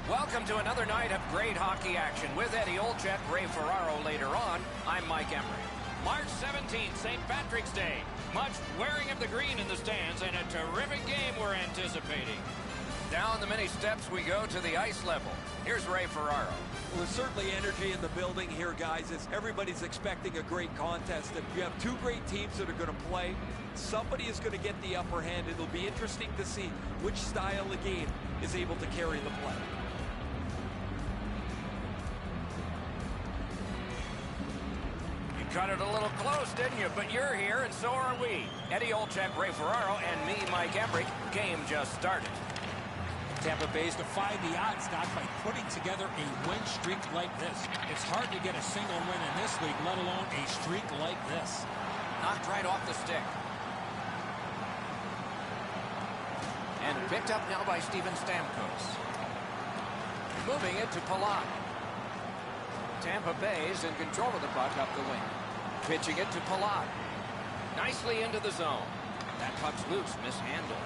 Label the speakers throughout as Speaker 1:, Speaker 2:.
Speaker 1: Welcome to another night of great hockey action with Eddie Olczyk, Ray Ferraro later on. I'm Mike Emery. March 17th, St. Patrick's Day. Much wearing of the green in the stands and a terrific game we're anticipating. Down the many steps we go to the ice level. Here's Ray Ferraro.
Speaker 2: Well, there's certainly energy in the building here, guys, as everybody's expecting a great contest. If you have two great teams that are going to play, somebody is going to get the upper hand. It'll be interesting to see which style of game is able to carry the play.
Speaker 1: You cut it a little close, didn't you? But you're here, and so are we. Eddie Olczyk, Ray Ferraro, and me, Mike Emery. Game just started.
Speaker 3: Tampa Bay's defied the odds not by putting together a win streak like this. It's hard to get a single win in this league, let alone a streak like this.
Speaker 1: Knocked right off the stick. And picked up now by Steven Stamkos. Moving it to Palat. Tampa Bay's in control of the puck up the wing. Pitching it to Palat. Nicely into the zone. That puck's loose, mishandled.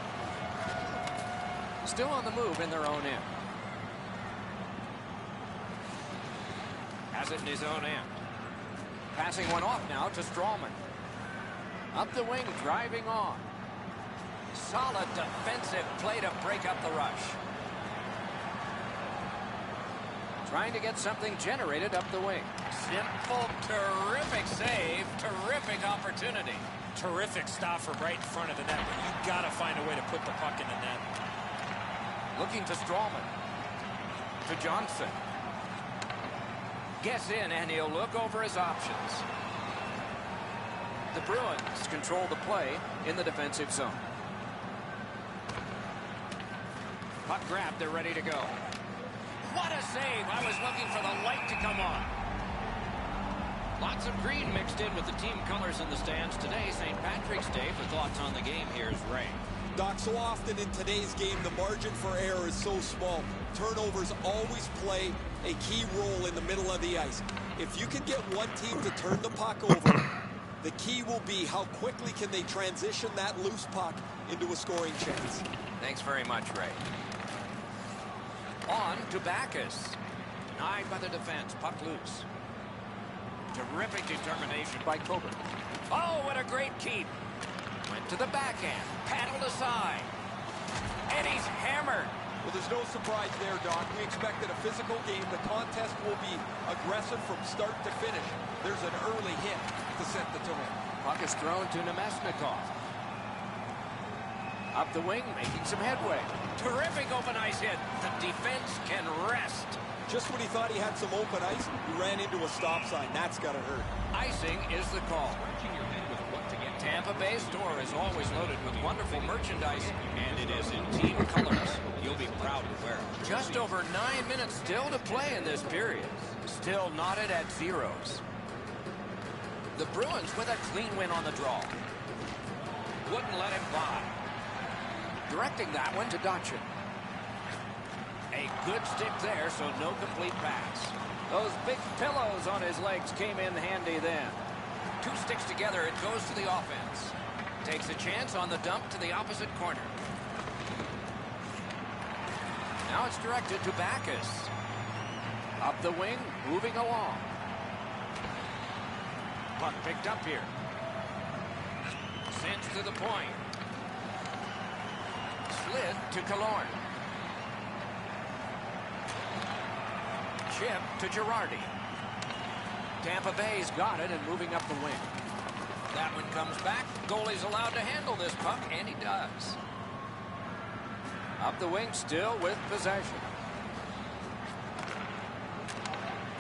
Speaker 1: Still on the move in their own end. Has it in his own end. Passing one off now to Strawman. Up the wing, driving on. Solid defensive play to break up the rush. Trying to get something generated up the wing. Simple, terrific save, terrific opportunity.
Speaker 3: Terrific stop from right in front of the net, but you got to find a way to put the puck in the net.
Speaker 1: Looking to Strawman. To Johnson. Gets in, and he'll look over his options. The Bruins control the play in the defensive zone. Puck grabbed, they're ready to go. What a save! I was looking for the light to come on. Lots of green mixed in with the team colors in the stands today. St. Patrick's Day. For thoughts on the game, here's Ray.
Speaker 2: Doc, so often in today's game, the margin for error is so small. Turnovers always play a key role in the middle of the ice. If you can get one team to turn the puck over, the key will be how quickly can they transition that loose puck into a scoring chance.
Speaker 1: Thanks very much, Ray. On to Backus. Denied by the defense. Puck loose. Terrific determination by Coburn. Oh, what a great keep. Went to the backhand. Paddled aside. And he's hammered.
Speaker 2: Well, there's no surprise there, Doc. We expected a physical game. The contest will be aggressive from start to finish. There's an early hit to set the tone.
Speaker 1: Puck is thrown to Nemesnikov. Up the wing, making some headway. Terrific open ice hit. The defense can rest.
Speaker 2: Just when he thought he had some open ice, he ran into a stop sign. That's got to hurt.
Speaker 1: Icing is the call. Tampa Bay store is always loaded with wonderful merchandise, and it is in team colors. You'll be proud to wear it. Just over 9 minutes still to play in this period. Still knotted at zeros. The Bruins with a clean win on the draw. Wouldn't let him by. Directing that one to Dotchin. A good stick there, so no complete pass. Those big pillows on his legs came in handy then. Two sticks together, it goes to the offense. Takes a chance on the dump to the opposite corner. Now it's directed to Backus. Up the wing, moving along. Puck picked up here. Sends to the point. Slid to Killorn. Chip to Girardi. Tampa Bay's got it and moving up the wing. That one comes back. Goalie's allowed to handle this puck, and he does. Up the wing still with possession.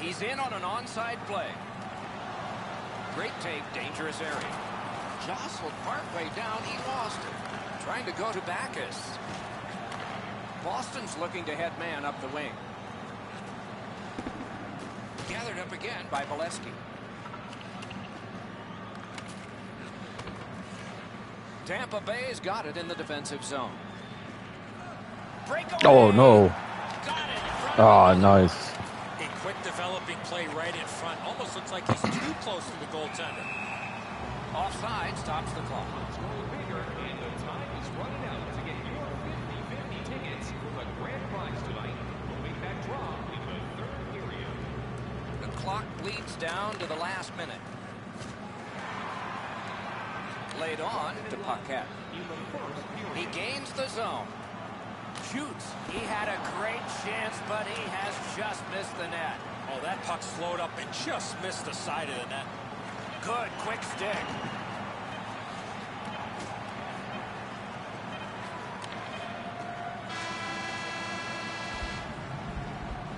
Speaker 1: He's in on an onside play. Great take, dangerous area. Jostled partway down, he lost it. Trying to go to Backus. Boston's looking to head man up the wing. Gathered up again by Bolesky. Tampa Bay's got it in the defensive zone. Breakaway.
Speaker 4: Oh, no.
Speaker 1: Got it.
Speaker 4: Ah, nice.
Speaker 3: A quick developing play right in front. Almost looks like he's too close to the goaltender.
Speaker 1: Offside stops the clock.
Speaker 5: And the time is running out to get your 50-50 tickets for the grand prize tonight. We'll be back
Speaker 1: clock bleeds down to the last minute. Laid on to Paquette. He gains the zone. Shoots. He had a great chance, but he has just missed the net.
Speaker 3: Oh, that puck slowed up and just missed the side of the net.
Speaker 1: Good, quick stick.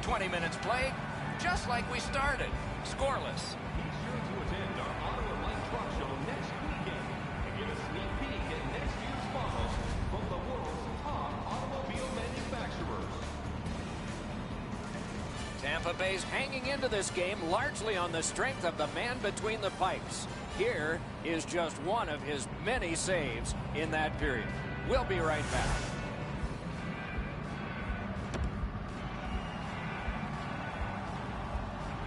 Speaker 1: "20 minutes played, just like we started. Scoreless."
Speaker 5: Be sure to attend our Auto and Light Truck Show next weekend and get a sneak peek at next year's models from the world's top automobile manufacturers.
Speaker 1: Tampa Bay's hanging into this game largely on the strength of the man between the pipes. Here is just one of his many saves in that period. We'll be right back.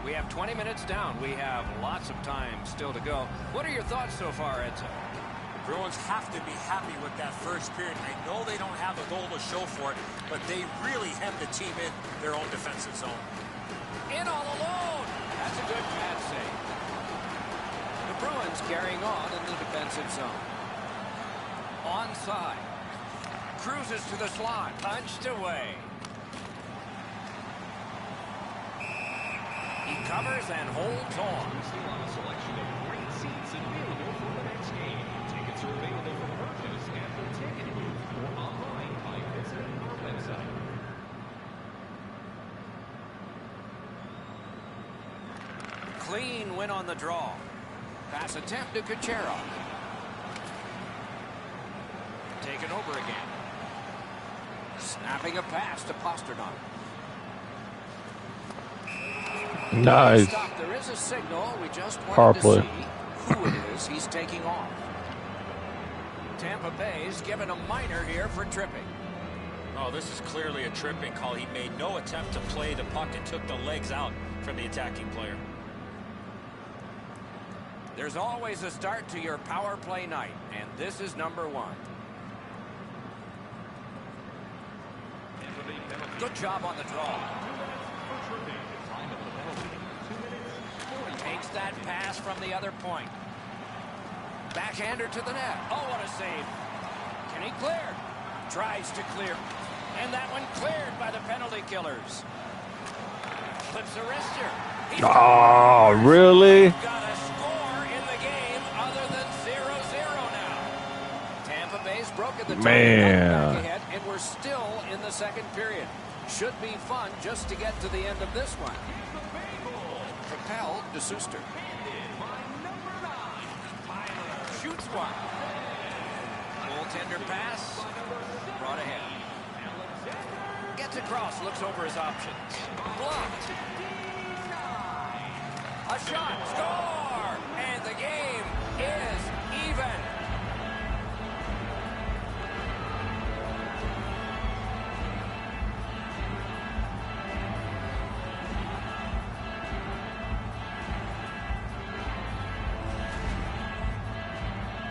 Speaker 1: We have 20 minutes down. We have lots of time still to go. What are your thoughts so far, Edson?
Speaker 3: The Bruins have to be happy with that first period. I know they don't have a goal to show for it, but they really hemmed the team in their own defensive zone.
Speaker 1: In all alone. That's a good pad save. The Bruins carrying on in the defensive zone. Onside. Cruises to the slot. Punched away. He covers and holds on.
Speaker 5: Still on a selection of great seats available for the next game. Tickets are available for purchase at the ticket booth or online by visiting our website.
Speaker 1: Clean win on the draw. Pass attempt to Kucherov. Taken over again. Snapping a pass to Pasternak.
Speaker 4: Nice.
Speaker 1: Stop. There is a signal. We just
Speaker 4: Power
Speaker 1: wanted to
Speaker 4: play.
Speaker 1: see who it is he's taking off. Tampa Bay's given a minor here for tripping.
Speaker 3: Oh, this is clearly a tripping call. He made no attempt to play the puck and took the legs out from the attacking player.
Speaker 1: There's always a start to your power play night, and this is number one. Good job on the draw. Takes that pass from the other point. Backhander to the net. Oh, what a save. Can he clear? Tries to clear. And that one cleared by the penalty killers. Flips the wrister.
Speaker 4: Oh, really?
Speaker 1: Got a score in the game other than 0-0 now. Tampa Bay's broken the tie back ahead, and we're still in the second period. Should be fun just to get to the end of this one. Propelled to Suster. Shoots one. Goaltender pass. Brought ahead. Gets across, looks over his options. Blocked. A shot, score! And the game is even.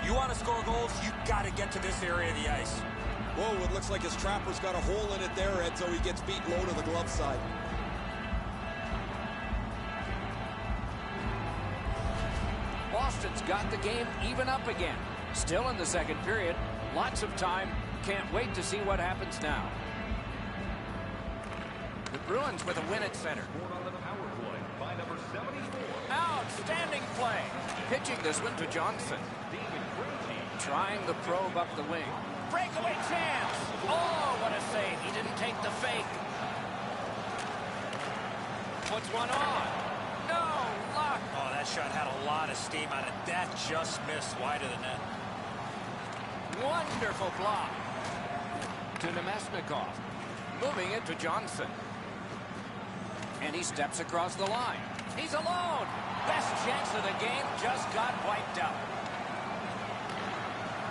Speaker 3: You want to score goals, you got to get to this area of the ice.
Speaker 2: Whoa, it looks like his trapper's got a hole in it there, Ed, so he gets beat low to the glove side.
Speaker 1: Boston's got the game even up again. Still in the second period. Lots of time. Can't wait to see what happens now. The Bruins with a win at center.
Speaker 5: On the power play by number 74.
Speaker 1: Outstanding play. Pitching this one to Johnson. Trying the probe up the wing. Breakaway chance. Oh, what a save. He didn't take the fake. Puts one on. No luck.
Speaker 3: Oh, that shot had a lot of steam on it. That just missed wide of the net.
Speaker 1: Wonderful block. To Nemesnikov. Moving it to Johnson. And he steps across the line. He's alone. Best chance of the game just got wiped out.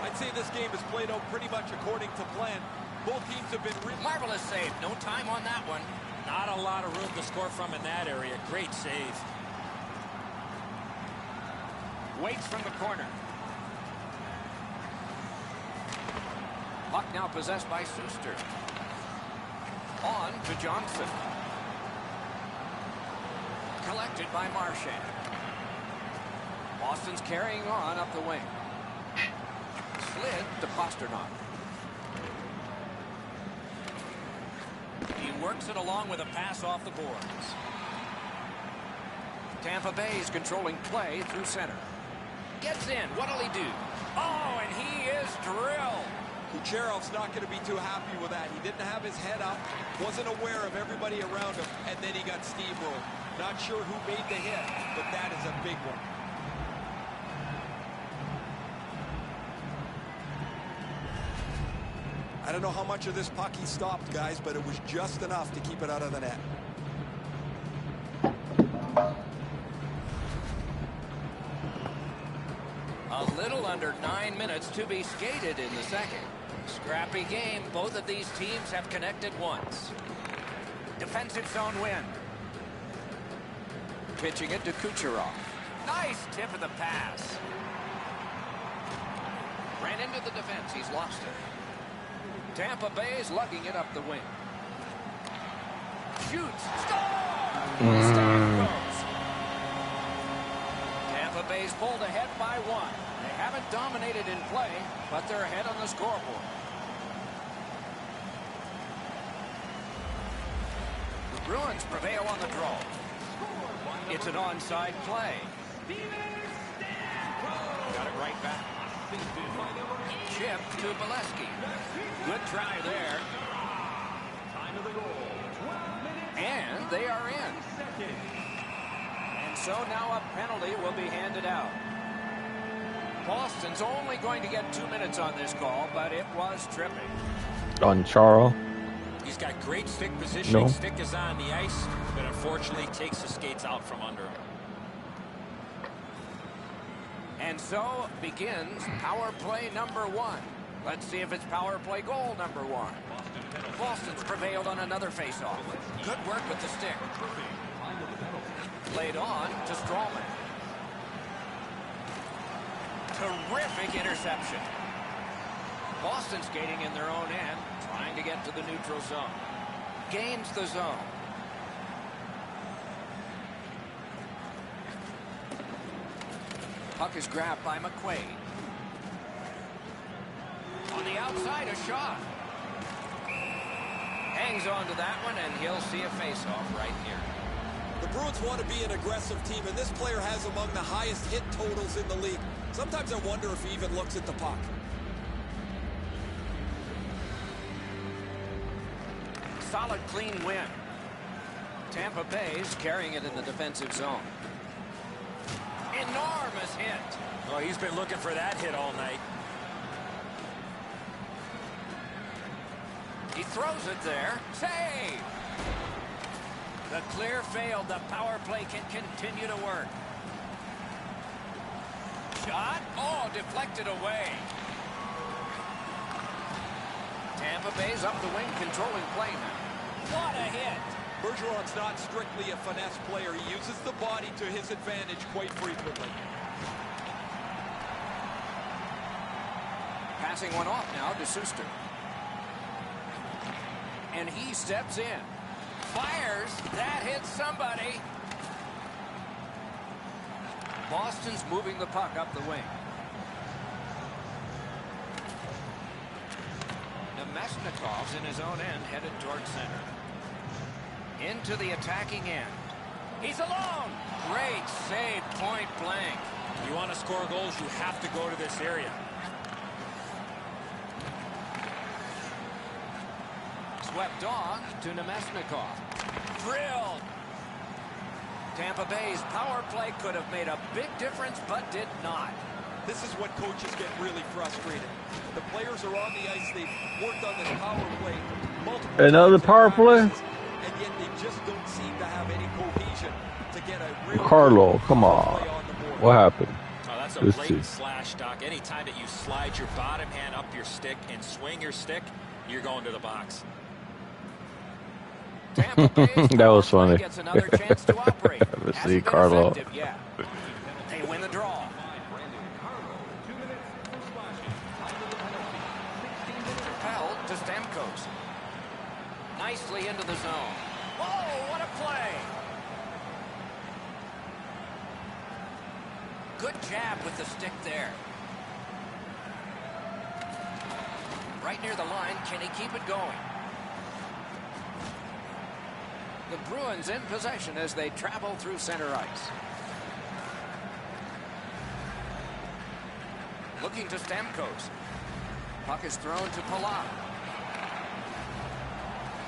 Speaker 2: I'd say this game has played out pretty much according to plan. Both teams have been
Speaker 1: Marvelous save. No time on that one.
Speaker 3: Not a lot of room to score from in that area. Great save.
Speaker 1: Waits from the corner. Puck now possessed by Suster. On to Johnson. collected by Marchand. Boston's carrying on up the wing. Slid to Pasternak. He works it along with a pass off the boards. Tampa Bay's controlling play through center. Gets in. What'll he do? Oh, and he is drilled.
Speaker 2: Kucherov's not going to be too happy with that. He didn't have his head up, wasn't aware of everybody around him, and then he got steamrolled. Not sure who made the hit, but that is a big one. I don't know how much of this puck he stopped, guys, but it was just enough to keep it out of the net.
Speaker 1: A little under 9 minutes to be skated in the second. Scrappy game. Both of these teams have connected once. Defensive zone win. Pitching it to Kucherov. Nice tip of the pass. Ran into the defense. He's lost it. Tampa Bay's lugging it up the wing. Shoots. Score! Stand goes. Tampa Bay's pulled ahead by 1. They haven't dominated in play, but they're ahead on the scoreboard. The Bruins prevail on the draw. It's an onside play. Got it right back. Chip to Bolesky. Good try there.
Speaker 5: Time of the goal. 12 minutes.
Speaker 1: And they are in. And so now a penalty will be handed out. Boston's only going to get 2 minutes on this call, but it was tripping.
Speaker 4: On Charles.
Speaker 3: He's got great stick positioning.
Speaker 4: No.
Speaker 3: Stick is on the ice, but unfortunately takes the skates out from under him.
Speaker 1: And so begins power play number 1. Let's see if it's power play goal number 1. Boston's prevailed on another faceoff. Good work with the stick. Played on to Strawman. Terrific interception. Boston skating in their own end, trying to get to the neutral zone. Gains the zone. Puck is grabbed by McQuaid. On the outside, a shot. Hangs on to that one, and he'll see a face-off right here.
Speaker 2: The Bruins want to be an aggressive team, and this player has among the highest hit totals in the league. Sometimes I wonder if he even looks at the puck.
Speaker 1: Solid, clean win. Tampa Bay's carrying it in the defensive zone. Enormous hit.
Speaker 3: Oh, he's been looking for that hit all night.
Speaker 1: He throws it there. Save! The clear failed. The power play can continue to work. Shot. Oh, deflected away. Tampa Bay's up the wing, controlling play now. What a hit.
Speaker 2: Bergeron's not strictly a finesse player. He uses the body to his advantage quite frequently.
Speaker 1: Passing one off now to Suster. And he steps in. Fires. That hits somebody. Boston's moving the puck up the wing. Nemesnikov's in his own end, headed towards center. Into the attacking end. He's alone. Great save, point blank.
Speaker 3: You want to score goals, you have to go to this area.
Speaker 1: Swept on to Nemesnikov. Drilled. Tampa Bay's power play could have made a big difference, but did not.
Speaker 2: This is what coaches get really frustrated. The players are on the ice. They've worked on this power play multiple
Speaker 4: Another
Speaker 2: times
Speaker 4: power
Speaker 2: in
Speaker 4: play?
Speaker 2: practices, and yet they just don't seem to have any cohesion to get a real
Speaker 4: Carlo, come
Speaker 2: power play
Speaker 4: on.
Speaker 2: the board.
Speaker 4: What happened?
Speaker 3: Oh, that's a
Speaker 4: This
Speaker 3: blatant
Speaker 4: is-
Speaker 3: slash, Doc. Anytime that you slide your bottom hand up your stick and swing your stick, you're going to the box.
Speaker 1: Tampa Bay's
Speaker 4: That was
Speaker 1: power play
Speaker 4: funny.
Speaker 1: gets another chance to operate.
Speaker 4: Let's
Speaker 1: Hasn't
Speaker 4: see,
Speaker 1: been
Speaker 4: Carlo.
Speaker 1: effective yet. They win the draw. Propelled to Stamkos. Nicely into the zone. Whoa, what a play! Good jab with the stick there. Right near the line. Can he keep it going? The Bruins in possession as they travel through center ice. Looking to Stamkos. Puck is thrown to Palat.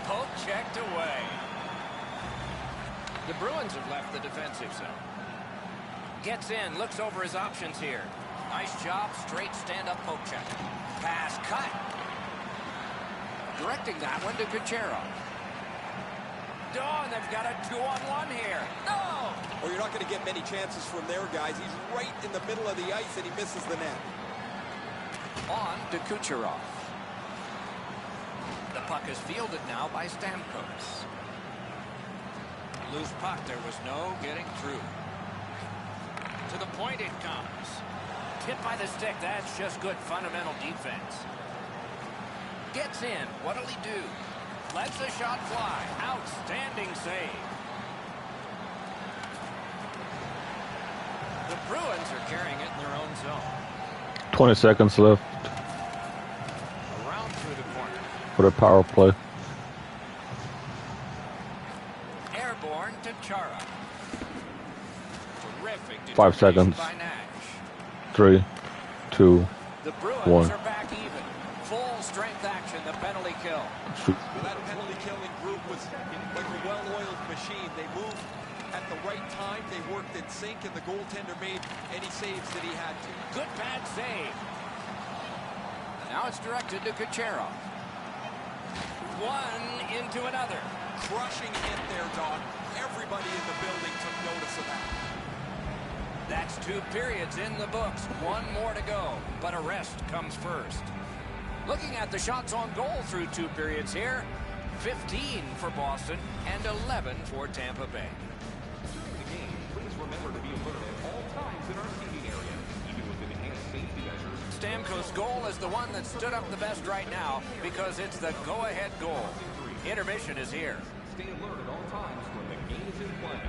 Speaker 1: Poke checked away. The Bruins have left the defensive zone. Gets in, looks over his options here. Nice job, straight stand-up poke check. Pass cut. Directing that one to Kucherov. Oh, and they've got a 2-on-1 here. No!
Speaker 2: Well, you're not going to get many chances from there, guys. He's right in the middle of the ice, and he misses the net.
Speaker 1: On to Kucherov. The puck is fielded now by Stamkos. Loose puck. There was no getting through. To the point it comes. Hit by the stick. That's just good fundamental defense. Gets in. What'll he do? Lets the shot fly. Outstanding save. The Bruins are carrying it in their own zone.
Speaker 4: 20 seconds left
Speaker 1: Around through the corner.
Speaker 4: for the power play.
Speaker 1: Airborne to Chara. Terrific
Speaker 4: 5 seconds.
Speaker 1: by Nash.
Speaker 4: 3, 2,
Speaker 1: The Bruins
Speaker 4: 1.
Speaker 1: are back even. Full strength action, the penalty kill.
Speaker 4: Shoot.
Speaker 2: Well, that penalty killing group was like a well-oiled machine. They moved at the right time. They worked in sync, and the goaltender made any saves that he had to.
Speaker 1: Good bad save. Now it's directed to Kucherov. One into another.
Speaker 2: Crushing hit there, Doc. Everybody in the building took notice of that.
Speaker 1: That's 2 periods in the books. 1 more to go, but a rest comes first. Looking at the shots on goal through 2 periods here, 15 for Boston and 11 for Tampa Bay.
Speaker 5: During the game, please remember to be alert at all times in our seating area, even with enhanced safety measures.
Speaker 1: Stamkos' goal is the one that stood up the best right now because it's the go-ahead goal. Intermission is here.
Speaker 5: Stay alert at all times when the game is in play.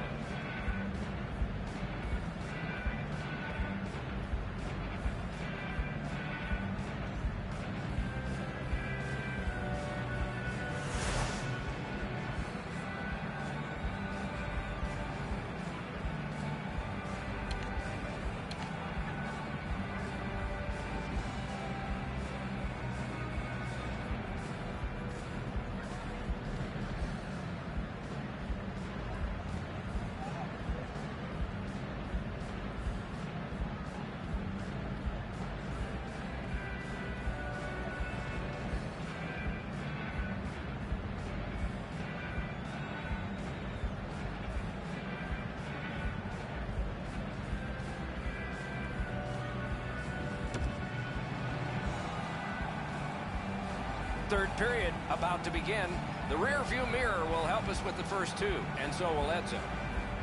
Speaker 1: Third period about to begin. The rear view mirror will help us with the first 2, and so will Edzo.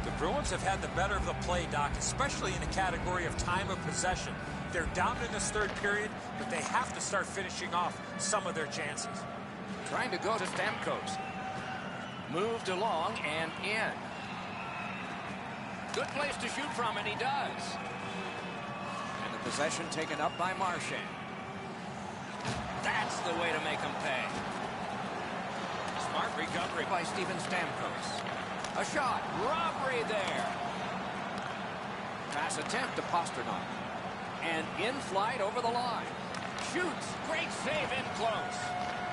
Speaker 3: The Bruins have had the better of the play, Doc, especially in the category of time of possession. They're down in this third period, but they have to start finishing off some of their chances.
Speaker 1: Trying to go to Stamkos. Moved along and in. Good place to shoot from, and he does. And the possession taken up by Marchand. That's the way to make them pay. Smart recovery by Steven Stamkos. A shot. Robbery there. Pass attempt to Pasternak. And in flight over the line. Shoots. Great save in close.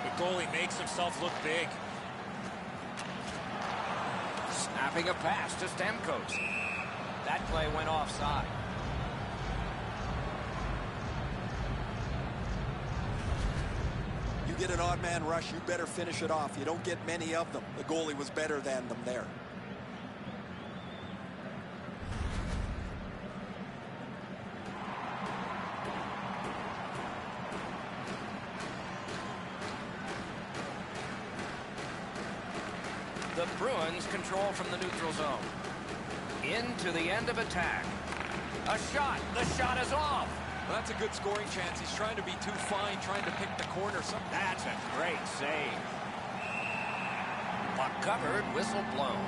Speaker 3: The goalie makes himself look big.
Speaker 1: Snapping a pass to Stamkos. That play went offside.
Speaker 2: You get an odd man rush, you better finish it off. You don't get many of them. The goalie was better than them there.
Speaker 1: The Bruins control from the neutral zone. Into the end of attack. A shot. The shot is off.
Speaker 2: Well, that's a good scoring chance. He's trying to be too fine, trying to pick the corner.
Speaker 1: That's a great save. Puck covered, whistle blown.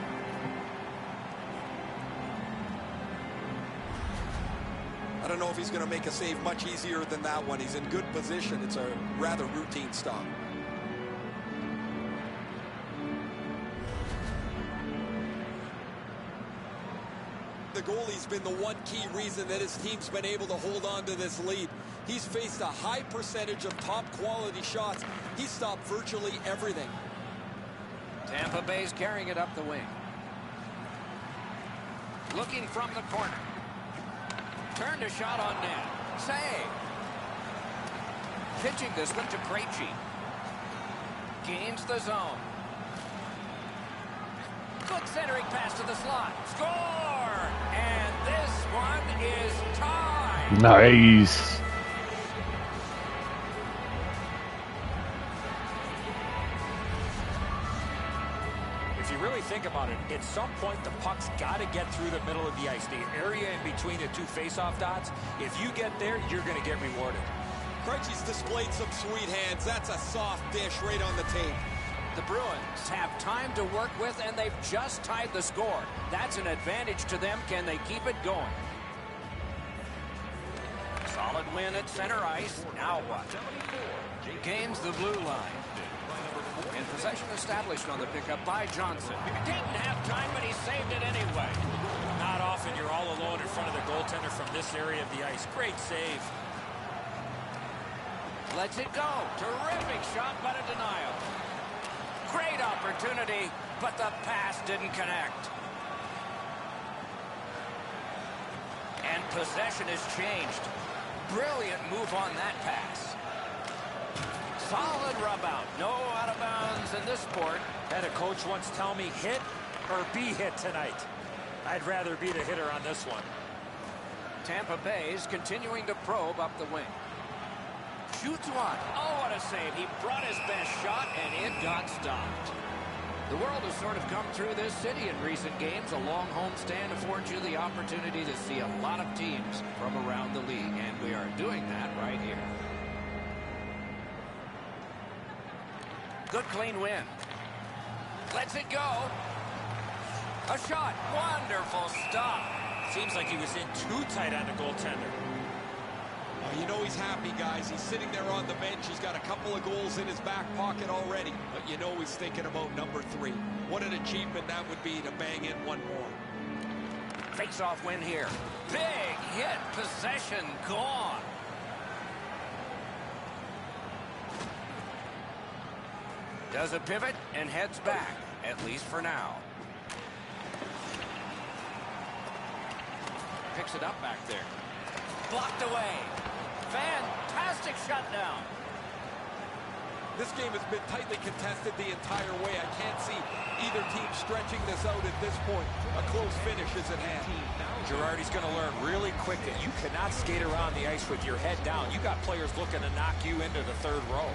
Speaker 2: I don't know if he's going to make a save much easier than that one. He's in good position. It's a rather routine stop. The goalie's been the one key reason that his team's been able to hold on to this lead. He's faced a high percentage of top quality shots. He stopped virtually everything.
Speaker 1: Tampa Bay's carrying it up the wing. Looking from the corner. Turned a shot on net. Save. Pitching this one to Krejci. Gains the zone. Good centering pass to the slot. Score! And this one is tied.
Speaker 4: Nice.
Speaker 3: If you really think about it, at some point the puck's got to get through the middle of the ice, the area in between the two face-off dots. If you get there, you're going to get rewarded.
Speaker 2: Krejci's displayed some sweet hands. That's a soft dish right on the tape.
Speaker 1: The Bruins have time to work with, and they've just tied the score. That's an advantage to them. Can they keep it going? Solid win at center ice. Now what? Gains the blue line. And possession established on the pickup by Johnson. Didn't have time, but he saved it anyway.
Speaker 3: Not often you're all alone in front of the goaltender from this area of the ice. Great save.
Speaker 1: Lets it go. Terrific shot, but a denial. Great opportunity, but the pass didn't connect. And possession has changed. Brilliant move on that pass. Solid rub out. No out of bounds in this sport.
Speaker 3: Had a coach once tell me, hit or be hit tonight. I'd rather be the hitter on this one.
Speaker 1: Tampa Bay's continuing to probe up the wing. Shoots one. Oh, what a save. He brought his best shot, and it got stopped. The world has sort of come through this city in recent games. A long homestand affords you the opportunity to see a lot of teams from around the league, and we are doing that right here. Good clean win. Lets it go. A shot. Wonderful stop.
Speaker 3: Seems like he was in too tight on the goaltender.
Speaker 2: You know he's happy, guys. He's sitting there on the bench. He's got a couple of goals in his back pocket already. But you know he's thinking about number 3. What an achievement that would be to bang in one more.
Speaker 1: Face-off win here. Big hit. Possession gone. Does a pivot and heads back, at least for now. Picks it up back there. Blocked away. Fantastic shutdown.
Speaker 2: This game has been tightly contested the entire way. I can't see either team stretching this out at this point. A close finish is at hand.
Speaker 3: Girardi's going to learn really quick that you cannot skate around the ice with your head down. You got players looking to knock you into the third row.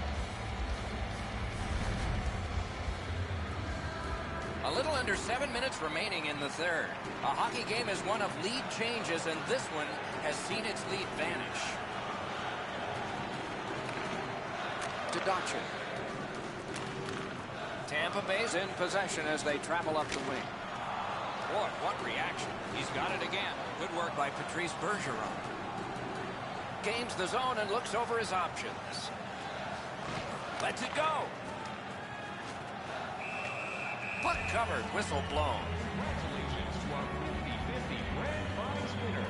Speaker 1: A little under 7 minutes remaining in the third. A hockey game is one of lead changes, and this one has seen its lead vanish. To Dodson. Tampa Bay's in possession as they travel up the wing. Boy, what reaction. He's got it again. Good work by Patrice Bergeron. Gains the zone and looks over his options. Lets it go. Puck covered, whistle blown.
Speaker 5: Congratulations to our Rookie 50 Grand Prize winner.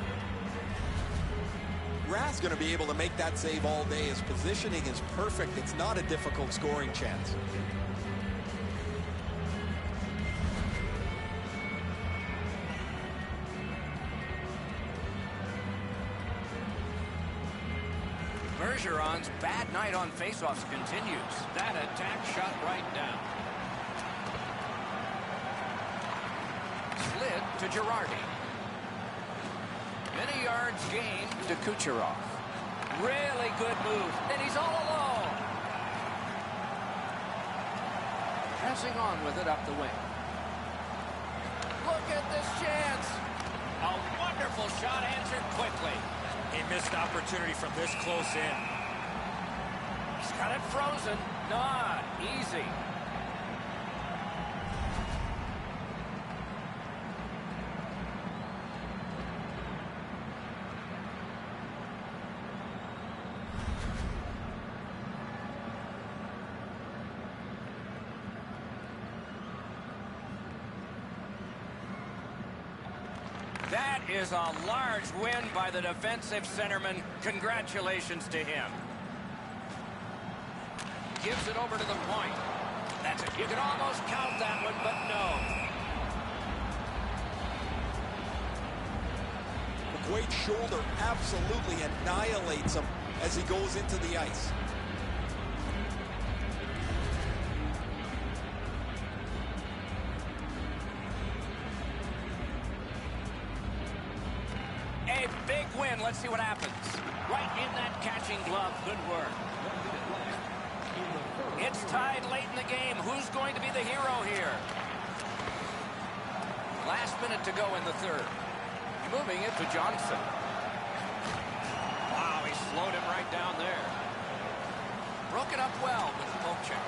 Speaker 2: Rath's going to be able to make that save all day. His positioning is perfect. It's not a difficult scoring chance.
Speaker 1: Bergeron's bad night on faceoffs continues. That attack shot right down. Slid to Girardi. Many yards gained to Kucherov. Really good move, and he's all alone. Passing on with it up the wing. Look at this chance. A wonderful shot answered quickly.
Speaker 3: A missed opportunity from this close in.
Speaker 1: He's got it frozen. Not easy. That is a large win by the defensive centerman. Congratulations to him. Gives it over to the point. That's it. You can almost count that one, but no.
Speaker 2: McQuaid's shoulder absolutely annihilates him as he goes into the ice.
Speaker 1: A big win. Let's see what happens. Right in that catching glove. Good work. It's tied late in the game. Who's going to be the hero here? Last minute to go in the third. Moving it to Johnson. Wow, he slowed him right down there. Broke it up well with the poke check.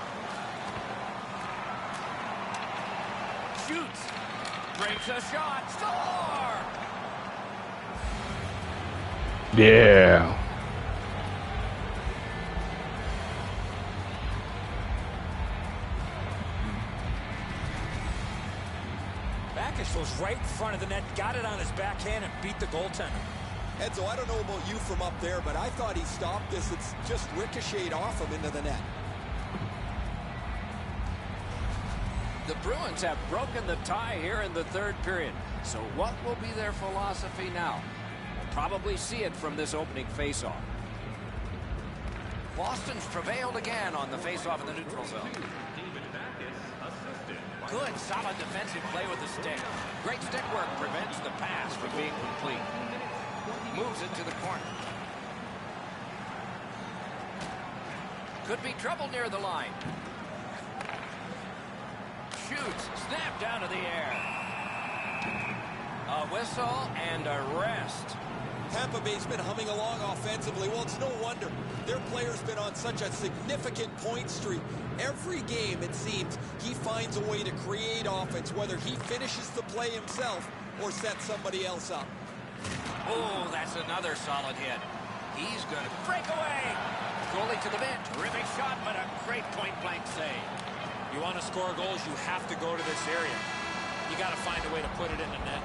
Speaker 1: Shoots. Brings a shot. Score!
Speaker 4: Yeah.
Speaker 3: Backus was right in front of the net, got it on his backhand, and beat the goaltender.
Speaker 2: Edzo, I don't know about you from up there, but I thought he stopped this. It's just ricocheted off him into the net.
Speaker 1: The Bruins have broken the tie here in the third period. So what will be their philosophy now? We'll probably see it from this opening faceoff. Boston's prevailed again on the faceoff in the neutral zone. Good, solid defensive play with the stick. Great stick work prevents the pass from being complete. Moves it to the corner. Could be trouble near the line. Shoots, snap down to the air. A whistle and a rest.
Speaker 2: Tampa Bay's been humming along offensively. Well, it's no wonder. Their player's been on such a significant point streak. Every game, it seems, he finds a way to create offense, whether he finishes the play himself or sets somebody else up.
Speaker 1: Oh, that's another solid hit. He's going to break away. Goalie to the bench. Terrific shot, but a great point-blank save.
Speaker 3: You want to score goals, you have to go to this area. You got to find a way to put it in the net.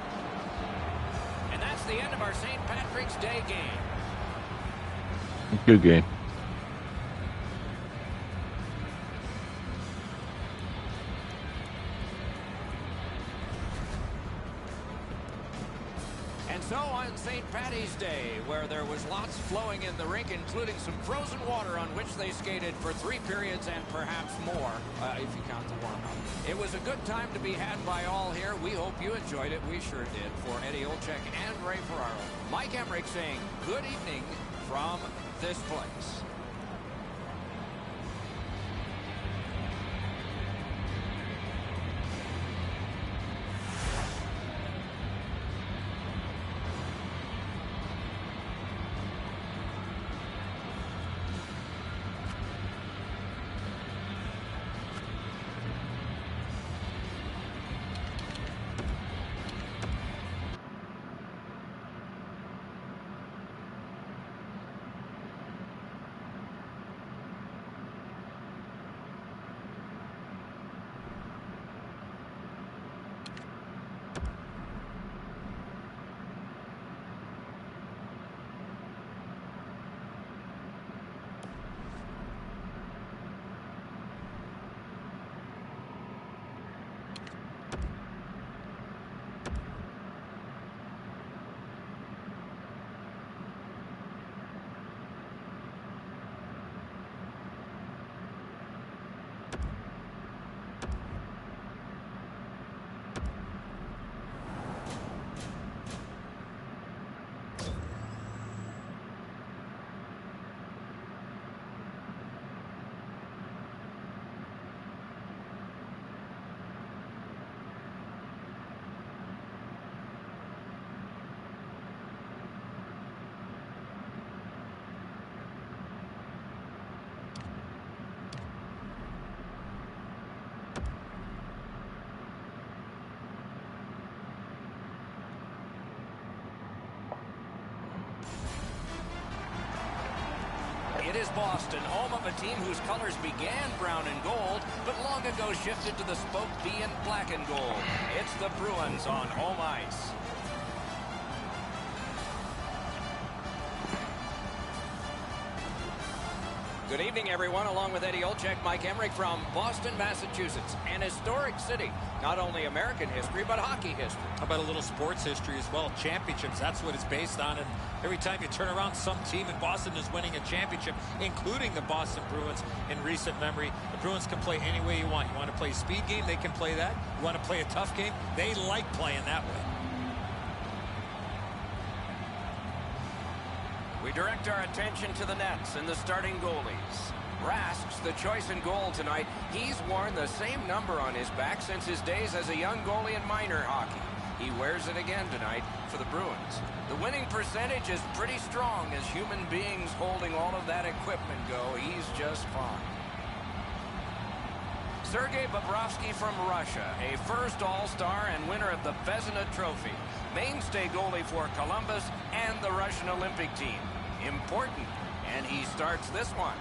Speaker 1: And that's the end of our St. Patrick's Day game.
Speaker 4: Good game.
Speaker 1: And so on St. Paddy's Day, where there was lots flowing in the rink, including some frozen water on which they skated for 3 periods and perhaps more, if you count the warm-up. It was a good time to be had by all here. We hope you enjoyed it. We sure did. For Eddie Olczyk and Ray Ferraro, Mike Emmerich saying good evening from this place. It is Boston, home of a team whose colors began brown and gold, but long ago shifted to the spoke B in black and gold. It's the Bruins on home ice. Good evening, everyone. Along with Eddie Olczyk, Mike Emmerich from Boston, Massachusetts. An historic city. Not only American history, but hockey history.
Speaker 3: How about a little sports history as well? Championships, that's what it's based on. And every time you turn around, some team in Boston is winning a championship, including the Boston Bruins in recent memory. The Bruins can play any way you want. You want to play a speed game, they can play that. You want to play a tough game, they like playing that way.
Speaker 1: We direct our attention to the nets and the starting goalies. Rask's the choice in goal tonight. He's worn the same number on his back since his days as a young goalie in minor hockey. He wears it again tonight for the Bruins. The winning percentage is pretty strong. As human beings holding all of that equipment go, he's just fine. Sergei Bobrovsky from Russia, a first All-Star and winner of the Vezina Trophy. Mainstay goalie for Columbus and the Russian Olympic team. Important, and he starts this one.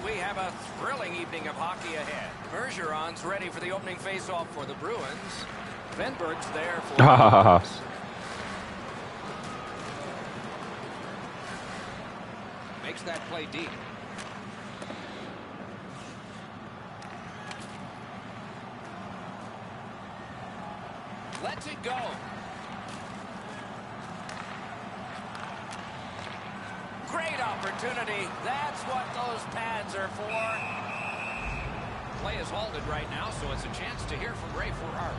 Speaker 1: We have a thrilling evening of hockey ahead. Bergeron's ready for the opening faceoff for the Bruins. Venberg's there for the makes that play deep. Lets it go. Great opportunity. That's what those pads are for. Play is halted right now, so it's a chance to hear from Ray Ferraro.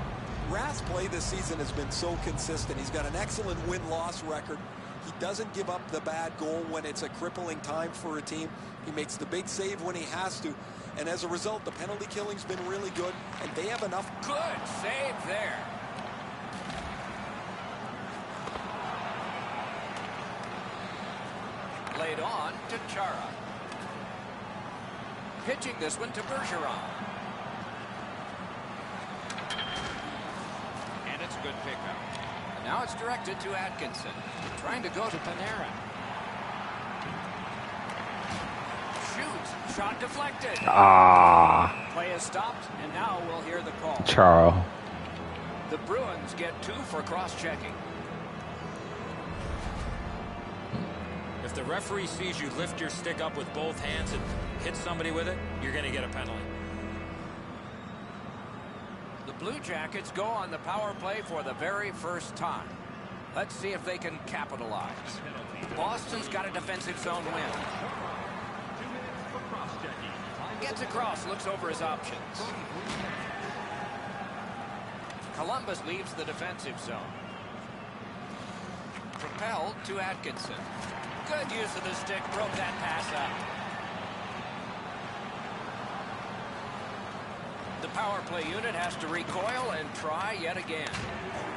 Speaker 2: Rask's play this season has been so consistent. He's got an excellent win-loss record. He doesn't give up the bad goal when it's a crippling time for a team. He makes the big save when he has to. And as a result, the penalty killing's been really good, and they have enough.
Speaker 1: Good save there. Laid on to Chara. Pitching this one to Bergeron. And it's a good pickup. And now it's directed to Atkinson. Trying to go to Panarin. Shoots. Shot deflected. Play is stopped, and now we'll hear the call.
Speaker 4: Charles.
Speaker 1: The Bruins get 2 for cross-checking.
Speaker 3: If the referee sees you lift your stick up with both hands and hit somebody with it, you're going to get a penalty.
Speaker 1: The Blue Jackets go on the power play for the very first time. Let's see if they can capitalize. Boston's got a defensive zone win.
Speaker 5: 2 minutes for cross-checking.
Speaker 1: Gets across, looks over his options. Columbus leaves the defensive zone. Propelled to Atkinson. Good use of the stick, broke that pass up. The power play unit has to recoil and try yet again.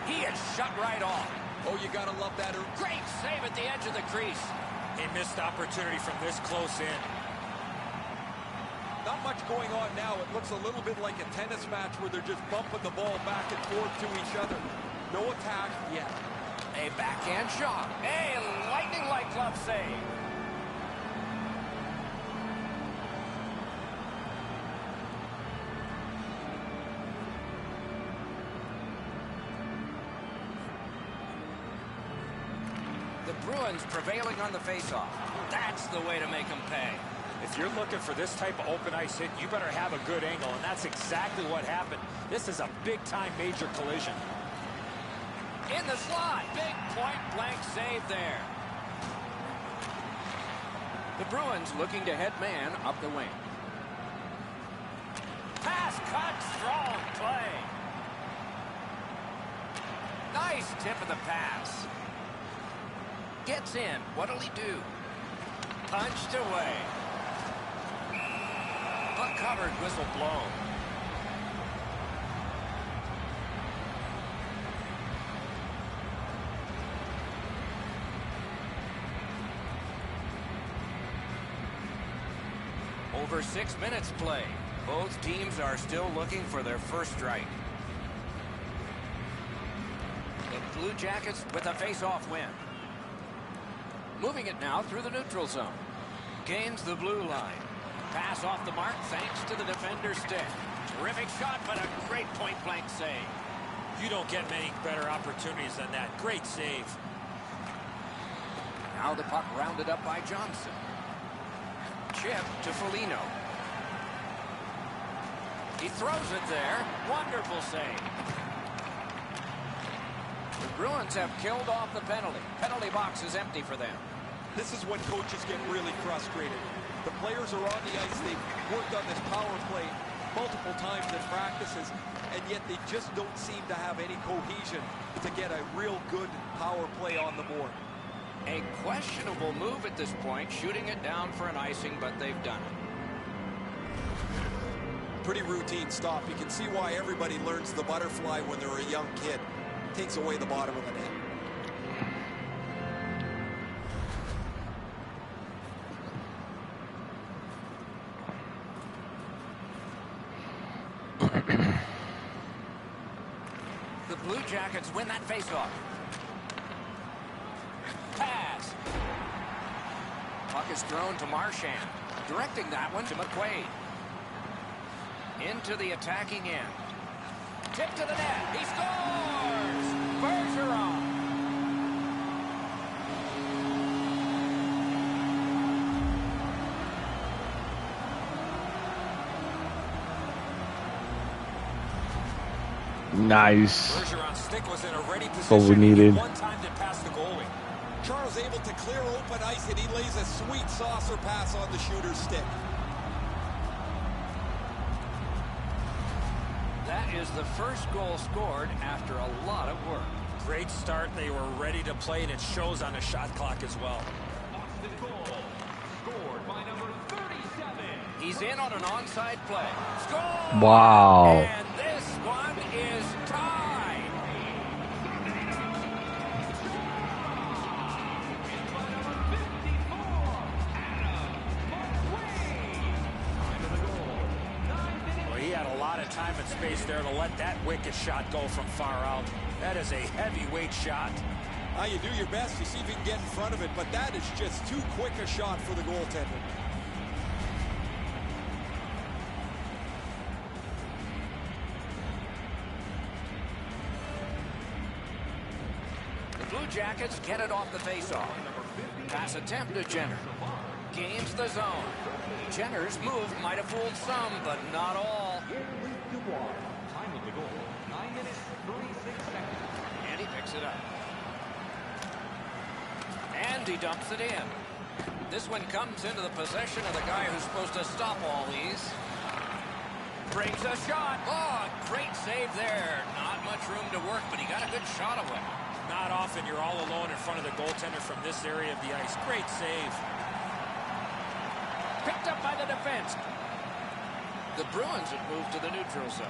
Speaker 1: He is shut right off.
Speaker 2: Oh, you gotta love that.
Speaker 1: Great save at the edge of the crease.
Speaker 3: A missed opportunity from this close in.
Speaker 2: Not much going on now. It looks a little bit like a tennis match where they're just bumping the ball back and forth to each other. No attack yet.
Speaker 1: A backhand shot. A lightning-like glove save. The Bruins prevailing on the faceoff. That's the way to make them pay.
Speaker 3: If you're looking for this type of open ice hit, you better have a good angle, and that's exactly what happened. This is a big-time major collision.
Speaker 1: In the slot. Big point-blank save there. The Bruins looking to head man up the wing. Pass cut. Strong play. Nice tip of the pass. Gets in. What'll he do? Punched away. Puck covered. Whistle blown. Over 6 minutes play. Both teams are still looking for their first strike. The Blue Jackets with a face-off win. Moving it now through the neutral zone. Gains the blue line. Pass off the mark thanks to the defender's stick. Terrific shot, but a great point-blank save.
Speaker 3: You don't get many better opportunities than that. Great save.
Speaker 1: Now the puck rounded up by Johnson. Chip to Foligno. He throws it there. Wonderful save. The Bruins have killed off the penalty. Penalty box is empty for them.
Speaker 2: This is when coaches get really frustrated. The players are on the ice. They've worked on this power play multiple times in practices, and yet they just don't seem to have any cohesion to get a real good power play on the board.
Speaker 1: A questionable move at this point, shooting it down for an icing, but they've done it.
Speaker 2: Pretty routine stop. You can see why everybody learns the butterfly when they're a young kid. Takes away the bottom of the net.
Speaker 1: The Blue Jackets win that faceoff. Pass. Puck is thrown to Marchand. Directing that one to McQuaid. Into the attacking end. Tip to the net. He scores! Bergeron.
Speaker 4: Nice.
Speaker 3: Bergeron's stick was in a ready
Speaker 4: That's all we
Speaker 3: position.
Speaker 4: needed.
Speaker 3: One time to pass the goalie.
Speaker 2: Charles able to clear open ice, and he lays a sweet saucer pass on the shooter's stick.
Speaker 1: That is the first goal scored after a lot of work.
Speaker 3: Great start. They were ready to play, and it shows on the shot clock as well.
Speaker 5: Boston goal. Scored by number 37.
Speaker 1: He's in on an onside play. Score!
Speaker 4: Wow.
Speaker 1: And this one is tied.
Speaker 5: By number 54. Adam McQuaid. Time of the goal. 9 minutes.
Speaker 3: Well, he had a lot of time and space there to let that wicked shot go from far out. That is a heavyweight shot.
Speaker 2: You do your best to see if you can get in front of it, but that is just too quick a shot for the goaltender.
Speaker 1: The Blue Jackets get it off the faceoff. Pass attempt to Jenner. Gains the zone. Jenner's move might have fooled some, but not all.
Speaker 5: Time of the goal. 9 minutes, 36 seconds.
Speaker 1: And he picks it up. And he dumps it in. This one comes into the possession of the guy who's supposed to stop all these. Brings a shot. Oh, great save there. Not much room to work, but he got a good shot away.
Speaker 3: Not often you're all alone in front of the goaltender from this area of the ice. Great save.
Speaker 1: Picked up by the defense. The Bruins have moved to the neutral zone.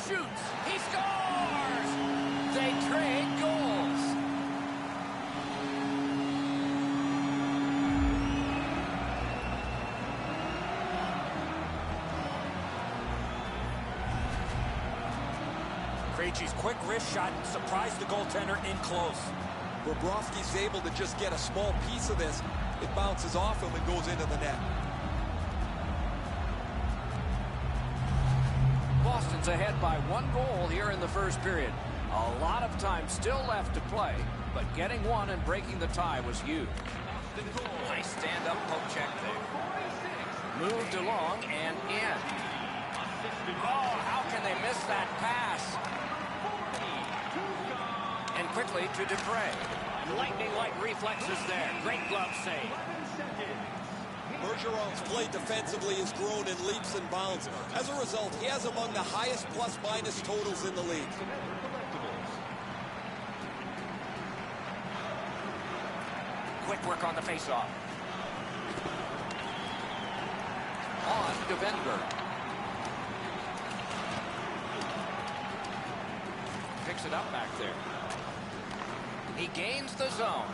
Speaker 1: Shoots. He scores! They trade goals.
Speaker 3: Krejci's quick wrist shot surprised the goaltender in close.
Speaker 2: Bobrovsky's able to just get a small piece of this. It bounces off him and goes into the net.
Speaker 1: Boston's ahead by 1 goal here in the first period. A lot of time still left to play, but getting one and breaking the tie was huge. Nice stand-up poke check there. Moved along and in. Oh, how can they miss that pass? And quickly to Dupre. Lightning-like reflexes there. Great glove save.
Speaker 2: Bergeron's play defensively has grown in leaps and bounds. As a result, he has among the highest plus-minus totals in the league.
Speaker 1: Quick work on the faceoff. On to Venberg. Picks it up back there. He gains the zone.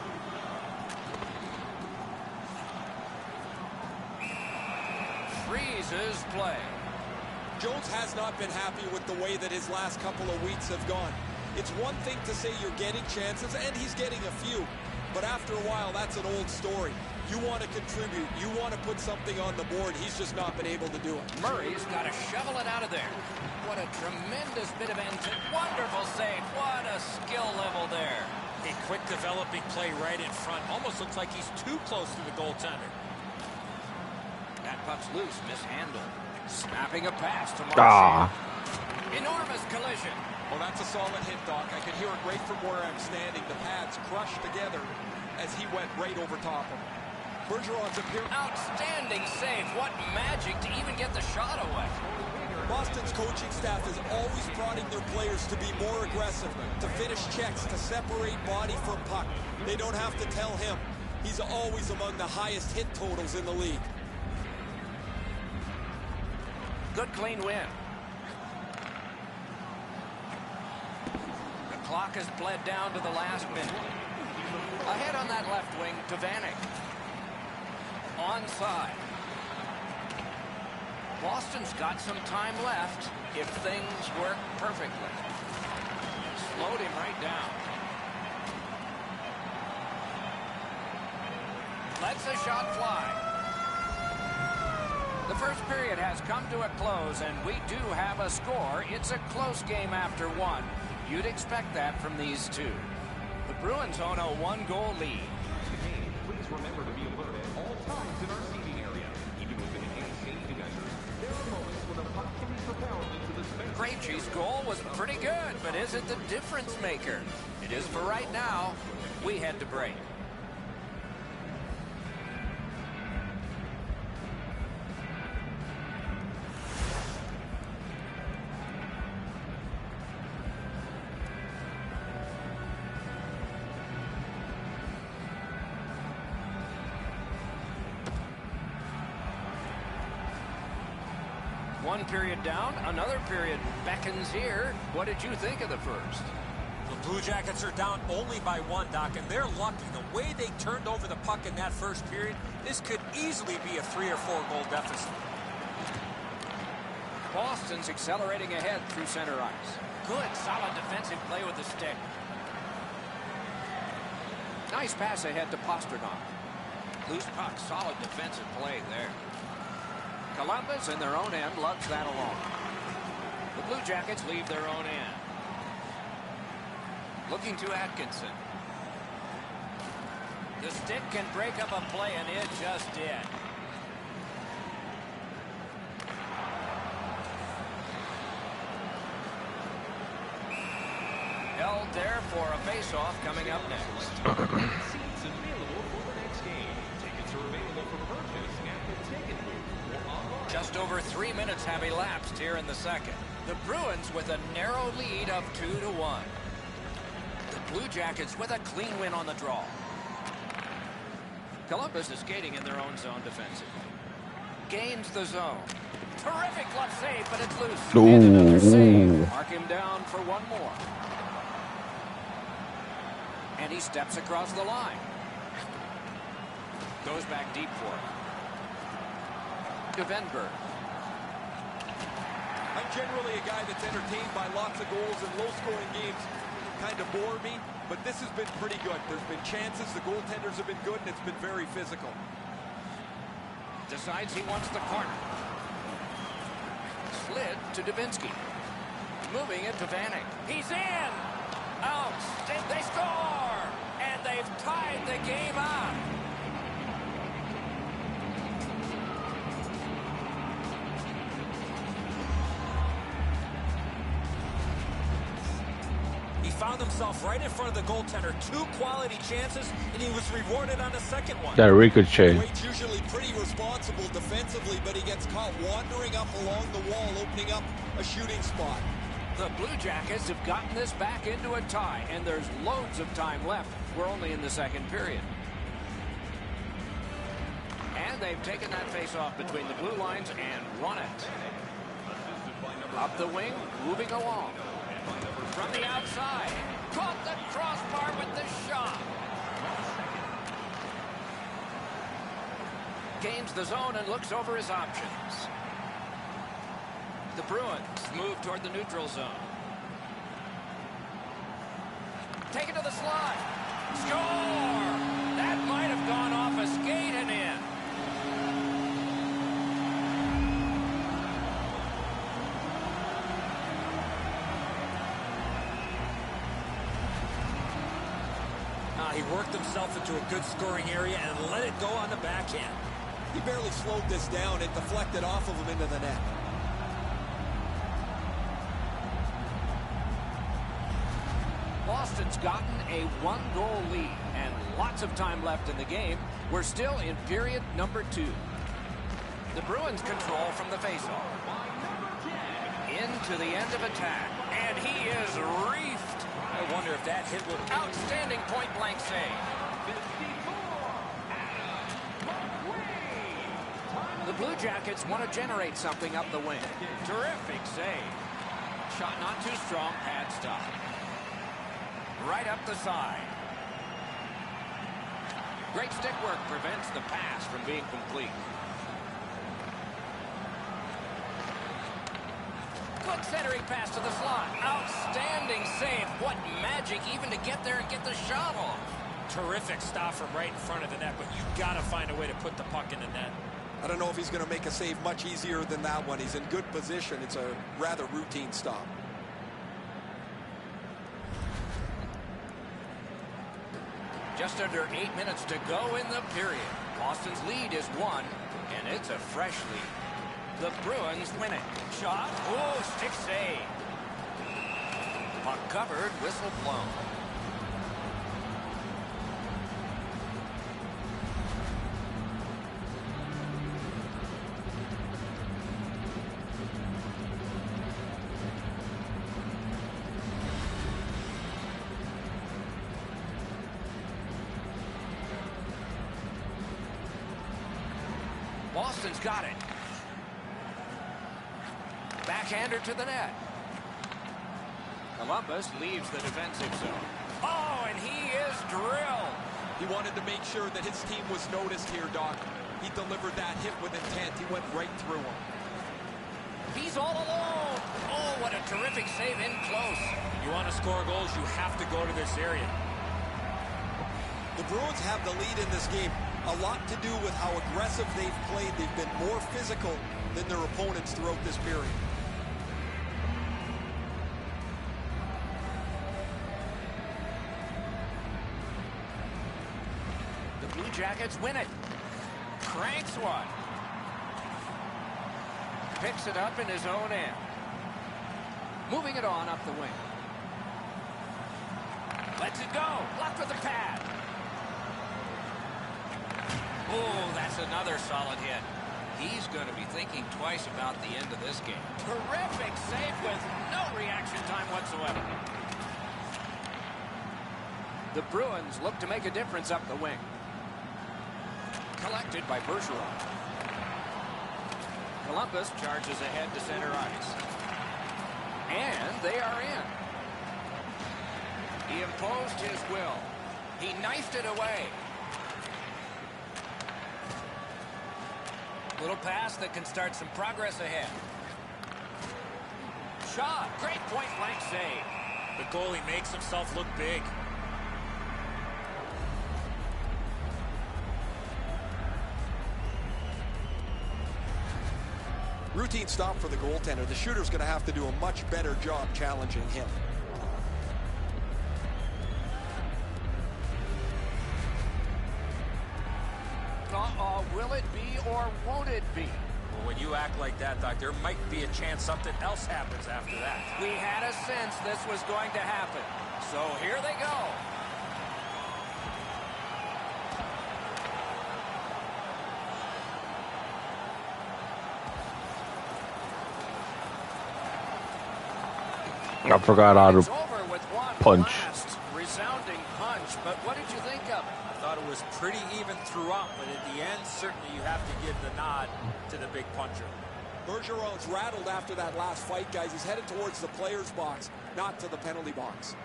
Speaker 1: Freezes play.
Speaker 2: Jones has not been happy with the way that his last couple of weeks have gone. It's one thing to say you're getting chances, and he's getting a few. But after a while, that's an old story. You want to contribute. You want to put something on the board. He's just not been able to do it.
Speaker 1: Murray's got to shovel it out of there. What a tremendous bit of intent. Wonderful save. What a skill level there.
Speaker 3: He quick developing play right in front. Almost looks like he's too close to the goaltender.
Speaker 1: That puck's loose, mishandled. Snapping a pass to
Speaker 4: Ah.
Speaker 1: Marchand. Enormous collision.
Speaker 2: Well, that's a solid hit, Doc. I can hear it right from where I'm standing. The pads crushed together as he went right over top of him. Bergeron's appearance.
Speaker 1: Outstanding save. What magic to even get the shot away.
Speaker 2: Boston's coaching staff is always prodding their players to be more aggressive, to finish checks, to separate body from puck. They don't have to tell him. He's always among the highest hit totals in the league.
Speaker 1: Good clean win. The clock has bled down to the last minute. Ahead on that left wing to Vanek. Onside. Boston's got some time left if things work perfectly. Slowed him right down. Lets the shot fly. The first period has come to a close, and we do have a score. It's a close game after one. You'd expect that from these two. The Bruins own a one-goal lead.
Speaker 5: Please remember to be alert at all times in our seating area. Even with enhanced safety measures, there are moments when a puck can be propelled into the center.
Speaker 1: Krejci's goal was pretty good, but is it the difference maker? It is for right now. We head to break. One period down, another period beckons here. What did you think of the first?
Speaker 3: The Blue Jackets are down only by one, Doc, and they're lucky. The way they turned over the puck in that first period, this could easily be a 3 or 4 goal deficit.
Speaker 1: Boston's accelerating ahead through center ice. Good, solid defensive play with the stick. Nice pass ahead to Pastrnak. Loose puck, solid defensive play there. Columbus in their own end lugs that along. The Blue Jackets leave their own end. Looking to Atkinson. The stick can break up a play, and it just did. Held there for a face-off coming up next.
Speaker 5: Seats available for the next game. Tickets are available for purchase at the ticket booth or online.
Speaker 1: Just over 3 minutes have elapsed here in the second. The Bruins with a narrow lead of 2-1. The Blue Jackets with a clean win on the draw. Columbus is skating in their own zone defensively. Gains the zone. Terrific glove save, but it's loose. And another save. Mark him down for one more. And he steps across the line. Goes back deep for it. Venberg.
Speaker 2: I'm generally a guy that's entertained by lots of goals, and low-scoring games kind of bore me, but this has been pretty good. There's been chances, the goaltenders have been good, and it's been very physical.
Speaker 1: Decides he wants the corner. Slid to Dubinsky. Moving it to Vanek. He's in! Out! They score! And they've tied the game up.
Speaker 3: He found himself right in front of the goaltender. 2 quality chances, and he was rewarded on the second one.
Speaker 4: That ricochet.
Speaker 2: Wade's usually pretty responsible defensively, but he gets caught wandering up along the wall, opening up a shooting spot.
Speaker 1: The Blue Jackets have gotten this back into a tie, and there's loads of time left. We're only in the second period. And they've taken that face-off between the blue lines and won it. Up the wing, moving along. From the outside, caught the crossbar with the shot. Gains the zone and looks over his options. The Bruins move toward the neutral zone. Take it to the slot. Score! That might have gone off a skate and in.
Speaker 3: He worked himself into a good scoring area and let it go on the backhand.
Speaker 2: He barely slowed this down. It deflected off of him into the net.
Speaker 1: Boston's gotten a one-goal lead and lots of time left in the game. We're still in period number 2. The Bruins control from the faceoff. Into the end of attack, and he is reefed.
Speaker 3: I wonder if that hit will...
Speaker 1: Outstanding point-blank save. The Blue Jackets want to generate something up the wing. Terrific save. Shot not too strong, pad stop. Right up the side. Great stick work prevents the pass from being complete. Quick centering pass to the slot. Outstanding save. What magic even to get there and get the shot off.
Speaker 3: Terrific stop from right in front of the net, but you've got to find a way to put the puck in the net.
Speaker 2: I don't know if he's going to make a save much easier than that one. He's in good position. It's a rather routine stop.
Speaker 1: Just under 8 minutes to go in the period. Boston's lead is 1, and it's a fresh lead. The Bruins win it. Shot. Oh, stick save. Puck covered, whistle blown. Boston's got it. Backhander to the net. Columbus leaves the defensive zone. Oh, and he is drilled.
Speaker 2: He wanted to make sure that his team was noticed here, Doc. He delivered that hit with intent. He went right through him.
Speaker 1: He's all alone. Oh, what a terrific save in close.
Speaker 3: You want to score goals, you have to go to this area.
Speaker 2: The Bruins have the lead in this game. A lot to do with how aggressive they've played. They've been more physical than their opponents throughout this period.
Speaker 1: The Blue Jackets win it. Cranks one. Picks it up in his own end. Moving it on up the wing. Lets it go. Blocked with the pad. Oh, that's another solid hit. He's going to be thinking twice about the end of this game. Terrific save with no reaction time whatsoever. The Bruins look to make a difference up the wing. Collected by Bergeron. Columbus charges ahead to center ice. And they are in. He imposed his will. He knifed it away. Little pass that can start some progress ahead. Shot. Great point-blank save.
Speaker 3: The goalie makes himself look big.
Speaker 2: Routine stop for the goaltender. The shooter's going to have to do a much better job challenging him.
Speaker 1: Will it be or won't it be?
Speaker 3: Well, when you act like that, Doc, there might be a chance something else happens after that.
Speaker 1: We had a sense this was going to happen. So here they go.
Speaker 4: I forgot how
Speaker 1: It's
Speaker 4: to
Speaker 1: over with one
Speaker 4: punch.
Speaker 1: last resounding punch, but what did you think of it?
Speaker 3: I thought it was pretty even throughout, but at the end, certainly you have to give the nod to the big puncher.
Speaker 2: Bergeron's rattled after that last fight, guys. He's headed towards the player's box, not to the penalty box.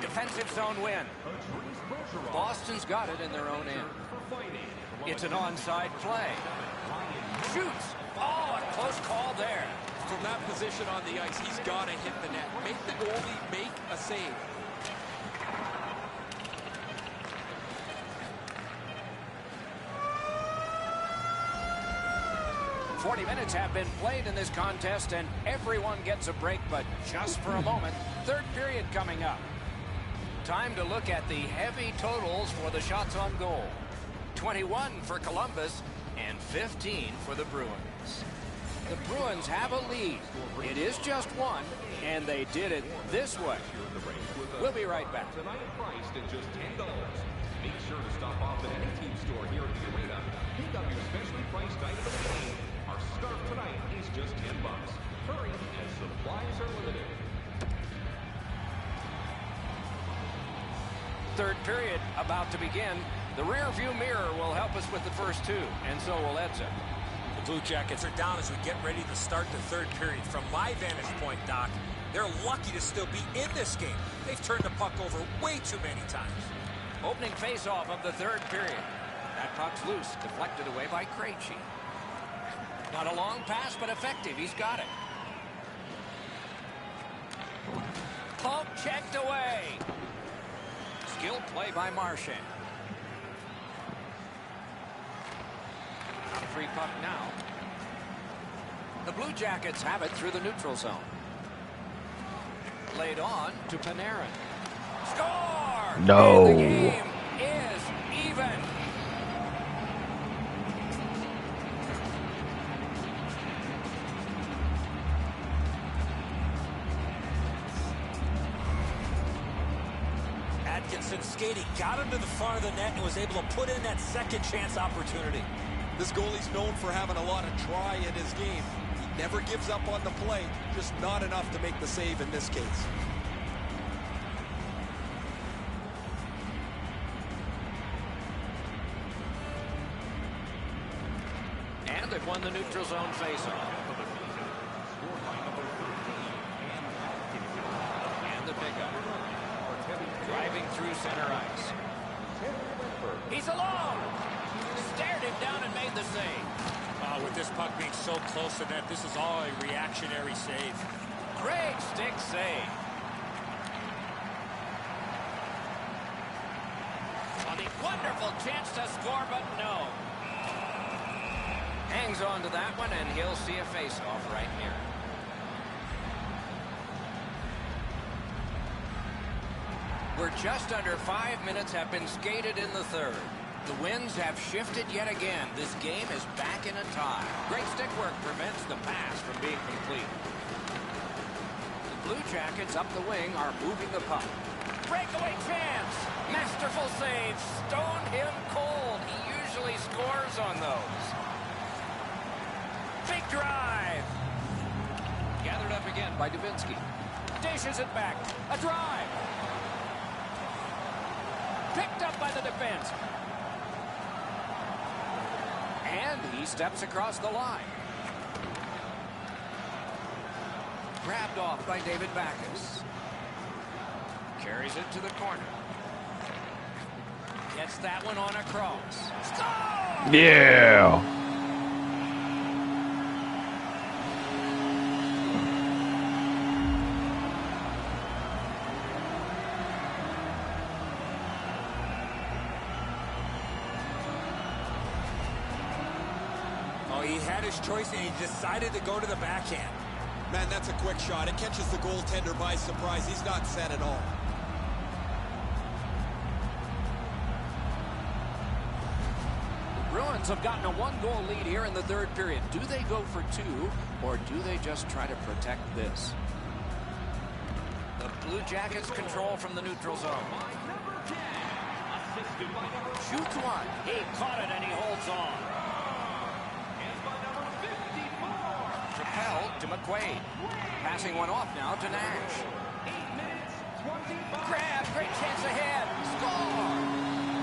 Speaker 1: Defensive zone win. Boston's got it in their own end. It's an onside play. Shoots. Oh, a close call there.
Speaker 2: From that position on the ice, he's got to hit the net. Make the goalie make a save.
Speaker 1: "40 minutes have been played in this contest, and everyone gets a break, but just for a moment. Third period coming up. time to look at the heavy totals for the shots on goal. 21 for Columbus and 15 for the Bruins. The Bruins have a lead. It is just one, and they did it this way. We'll be right back.
Speaker 5: Tonight priced at just $10. Make sure to stop off at any team store here at the arena. Pick up your specially priced item of the game. Our scarf tonight is just $10. Hurry, as supplies are limited.
Speaker 1: Third period about to begin. The rear view mirror will help us with the first two, and so will Edson.
Speaker 3: The Blue Jackets are down as we get ready to start the third period. From my vantage point, Doc, they're lucky to still be in this game. They've turned the puck over way too many times.
Speaker 1: Opening face-off of the third period. That puck's loose, deflected away by Krejci. Not a long pass, but effective. He's got it. Poke checked away. Skilled play by Marchand. Free puck now. The Blue Jackets have it through the neutral zone. Laid on to Panarin. Score!
Speaker 4: No.
Speaker 1: And the game is even.
Speaker 3: Atkinson skating, got him to the front of the net and was able to put in that second chance opportunity.
Speaker 2: This goalie's known for having a lot of try in his game. He never gives up on the play, just not enough to make the save in this case.
Speaker 1: And they've won the neutral zone faceoff. And the pickup. Driving through center ice. He's alone. Stared him down and made the save.
Speaker 3: With this puck being so close to net, this is all a reactionary save.
Speaker 1: Great stick save. On the wonderful chance to score, but no. Hangs on to that one, and he'll see a face-off right here. We're just under 5 minutes have been skated in the third. The winds have shifted yet again. This game is back in a tie. Great stick work prevents the pass from being complete. The Blue Jackets up the wing are moving the puck. Breakaway chance. Masterful save. Stoned him cold. He usually scores on those. Big drive. Gathered up again by Dubinsky. Dishes it back. A drive. Picked up by the defense. And he steps across the line. Grabbed off by David Backes. Carries it to the corner. Gets that one on a cross. Score!
Speaker 4: Yeah.
Speaker 3: He had his choice and he decided to go to the backhand.
Speaker 2: Man, that's a quick shot. It catches the goaltender by surprise. He's not set at all.
Speaker 1: The Bruins have gotten a one-goal lead here in the third period. Do they go for two, or do they just try to protect this? The Blue Jackets control from the neutral zone. Shoots one. He caught it and he holds on. Held to McQuaid. Passing one off now to Nash.
Speaker 5: 8 minutes, 25.
Speaker 1: Grab, great chance ahead. Score!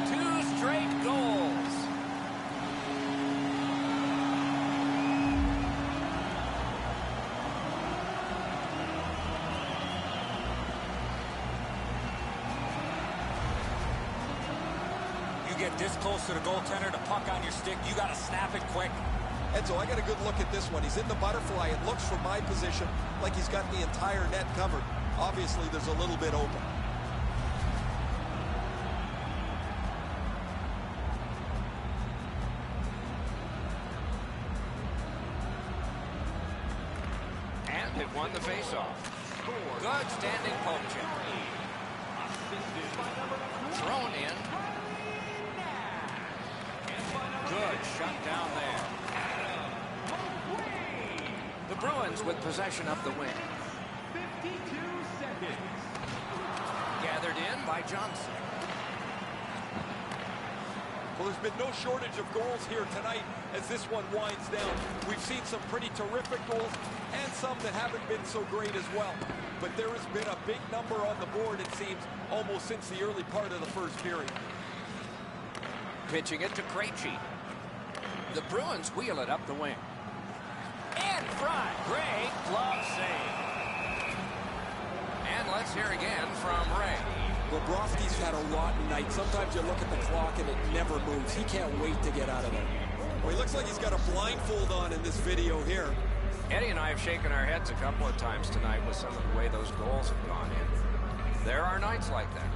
Speaker 1: 2 straight goals.
Speaker 3: You get this close to the goaltender, the puck on your stick, you got to snap it quick.
Speaker 2: Enzo, I got a good look at this one. He's in the butterfly. It looks from my position like he's got the entire net covered. Obviously, there's a little bit open.
Speaker 1: And it won the faceoff. Good standing poke check. Thrown in. Good shut down there. The Bruins with possession up the wing.
Speaker 5: 52 seconds.
Speaker 1: Gathered in by Johnson.
Speaker 2: Well, there's been no shortage of goals here tonight as this one winds down. We've seen some pretty terrific goals and some that haven't been so great as well. But there has been a big number on the board, it seems, almost since the early part of the first period.
Speaker 1: Pitching it to Krejci. The Bruins wheel it up the wing. In front. Great glove save. And let's hear again from Ray.
Speaker 2: Bobrovsky's had a rotten night. Sometimes you look at the clock and it never moves. He can't wait to get out of there. Well, he looks like he's got a blindfold on in this video here.
Speaker 1: Eddie and I have shaken our heads a couple of times tonight with some of the way those goals have gone in. There are nights like that.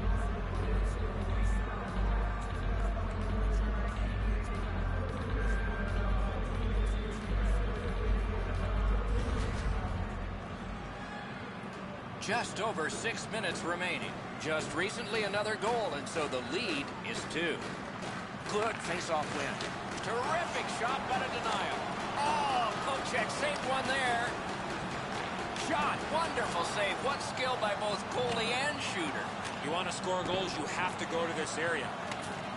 Speaker 1: Just over 6 minutes remaining. Just recently another goal, and so the lead is 2. Good face-off win. Terrific shot, but a denial. Oh, Kochek saved one there. Shot, wonderful save. What skill by both goalie and shooter.
Speaker 3: You want to score goals, you have to go to this area.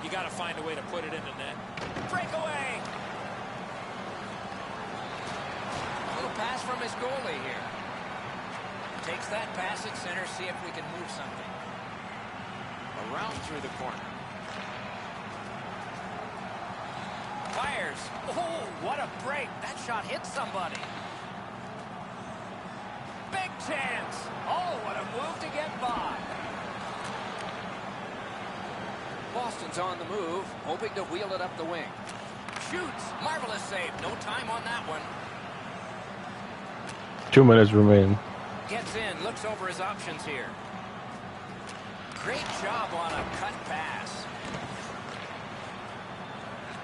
Speaker 3: You got to find a way to put it in the net.
Speaker 1: Breakaway. A little pass from his goalie here. Takes that pass at center, see if we can move something. Around through the corner. Fires. Oh, what a break. That shot hit somebody. Big chance. Oh, what a move to get by. Boston's on the move, hoping to wheel it up the wing. Shoots. Marvelous save. No time on that one.
Speaker 4: 2 minutes remaining.
Speaker 1: Gets in, looks over his options here. Great job on a cut pass.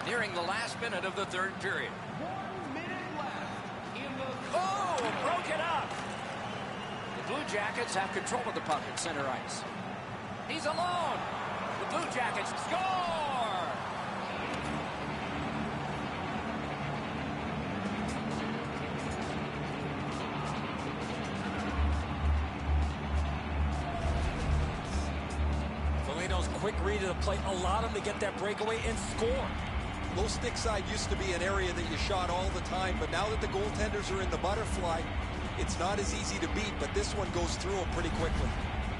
Speaker 1: Nearing the last minute of the third period.
Speaker 5: 1 minute left in the...
Speaker 1: Oh, broke it up. The Blue Jackets have control of the puck at center ice. He's alone. The Blue Jackets score!
Speaker 3: Quick read of the play allowed him to get that breakaway and score.
Speaker 2: Low stick side used to be an area that you shot all the time, but now that the goaltenders are in the butterfly, it's not as easy to beat, but this one goes through them pretty quickly.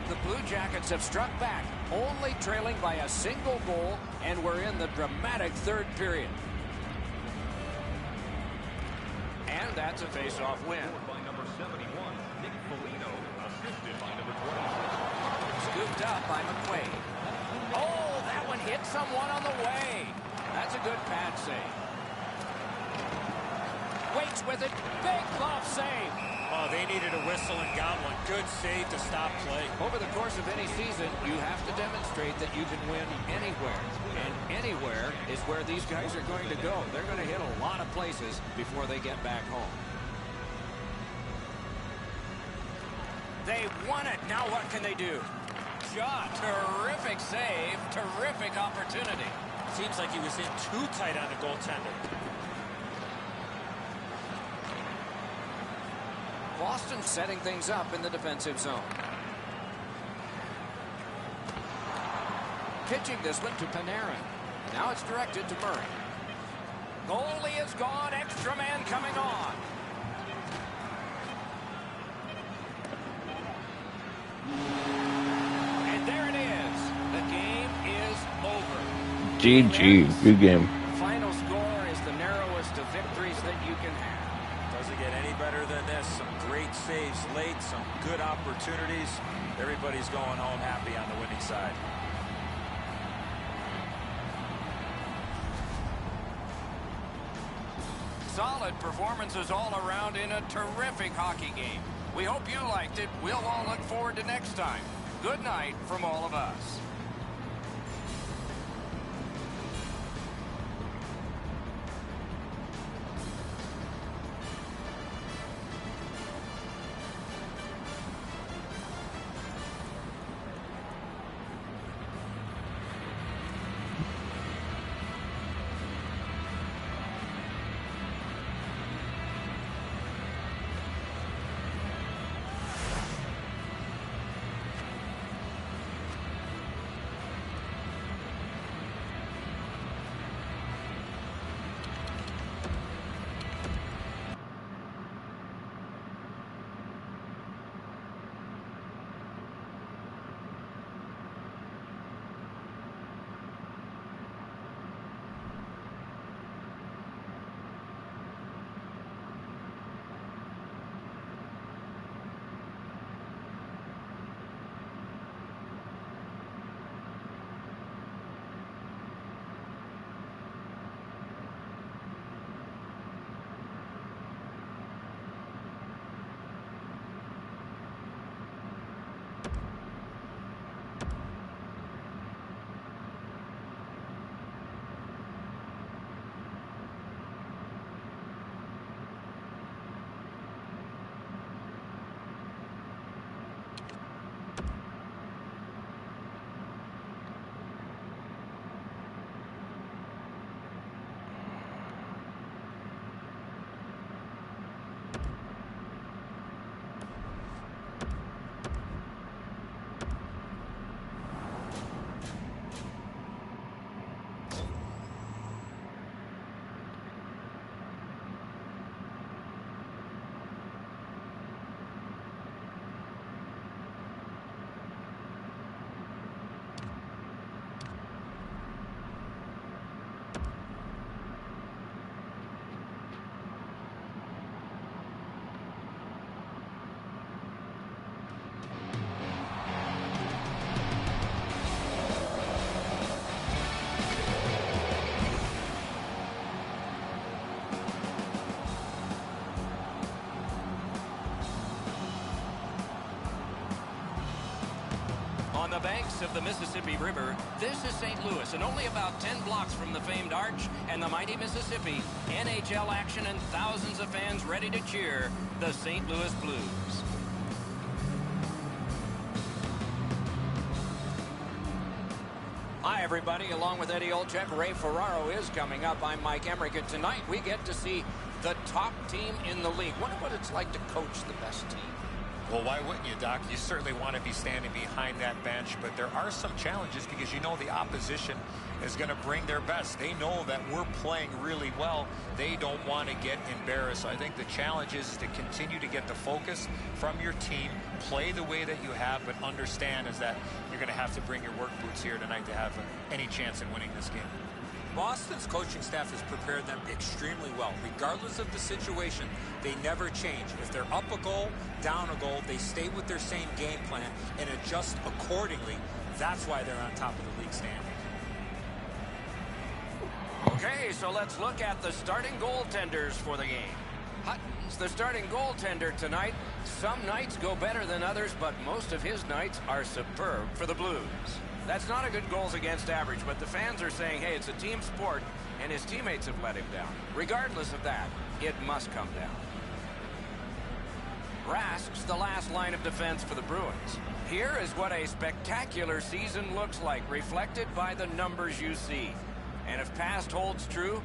Speaker 1: The Blue Jackets have struck back, only trailing by a single goal, and we're in the dramatic third period. And that's a face-off win.
Speaker 5: By number 71, Nick Foligno, assisted by number 26.
Speaker 1: Scooped up by McQuaid. Oh, that one hit someone on the way. That's a good pad save. Waits with it. Big glove save.
Speaker 3: Oh, they needed a whistle and got one. Good save to stop play.
Speaker 1: Over the course of any season, you have to demonstrate that you can win anywhere. And anywhere is where these guys are going to go. They're going to hit a lot of places before they get back home. They won it. Now what can they do? Shot. Terrific save. Terrific opportunity.
Speaker 3: Seems like he was in too tight on the goaltender.
Speaker 1: Boston setting things up in the defensive zone. Pitching this one to Panarin. Now it's directed to Murray. Goalie is gone. Extra man coming on. And there it is. The game is over.
Speaker 4: GG. Good game.
Speaker 1: Final score is the narrowest of victories that you can have.
Speaker 3: Doesn't get any better than this. Some great saves late, some good opportunities. Everybody's going home happy on the winning side.
Speaker 1: Solid performances all around in a terrific hockey game. We hope you liked it. We'll all look forward to next time. Good night from all of us. On the banks of the Mississippi River, this is St. Louis, and only about 10 blocks from the famed Arch and the mighty Mississippi. NHL action and thousands of fans ready to cheer the St. Louis Blues. Hi, everybody. Along with Eddie Olczyk, Ray Ferraro is coming up. I'm Mike Emmerich, and tonight we get to see the top team in the league. Wonder what it's like to coach the best team.
Speaker 3: Well, why wouldn't you, Doc? You certainly want to be standing behind that bench, but there are some challenges because you know the opposition is going to bring their best. They know that we're playing really well. They don't want to get embarrassed. So I think the challenge is to continue to get the focus from your team, play the way that you have, but understand is that you're going to have to bring your work boots here tonight to have any chance in winning this game.
Speaker 6: Boston's coaching staff has prepared them extremely well. Regardless of the situation, they never change. If they're up a goal, down a goal, they stay with their same game plan and adjust accordingly. That's why they're on top of the league standings.
Speaker 1: Okay, so let's look at the starting goaltenders for the game. Hutton's the starting goaltender tonight. Some nights go better than others, but most of his nights are superb for the Blues. That's not a good goals against average, but the fans are saying, hey, it's a team sport, and his teammates have let him down. Regardless of that, it must come down. Rask's the last line of defense for the Bruins. Here is what a spectacular season looks like, reflected by the numbers you see. And if past holds true,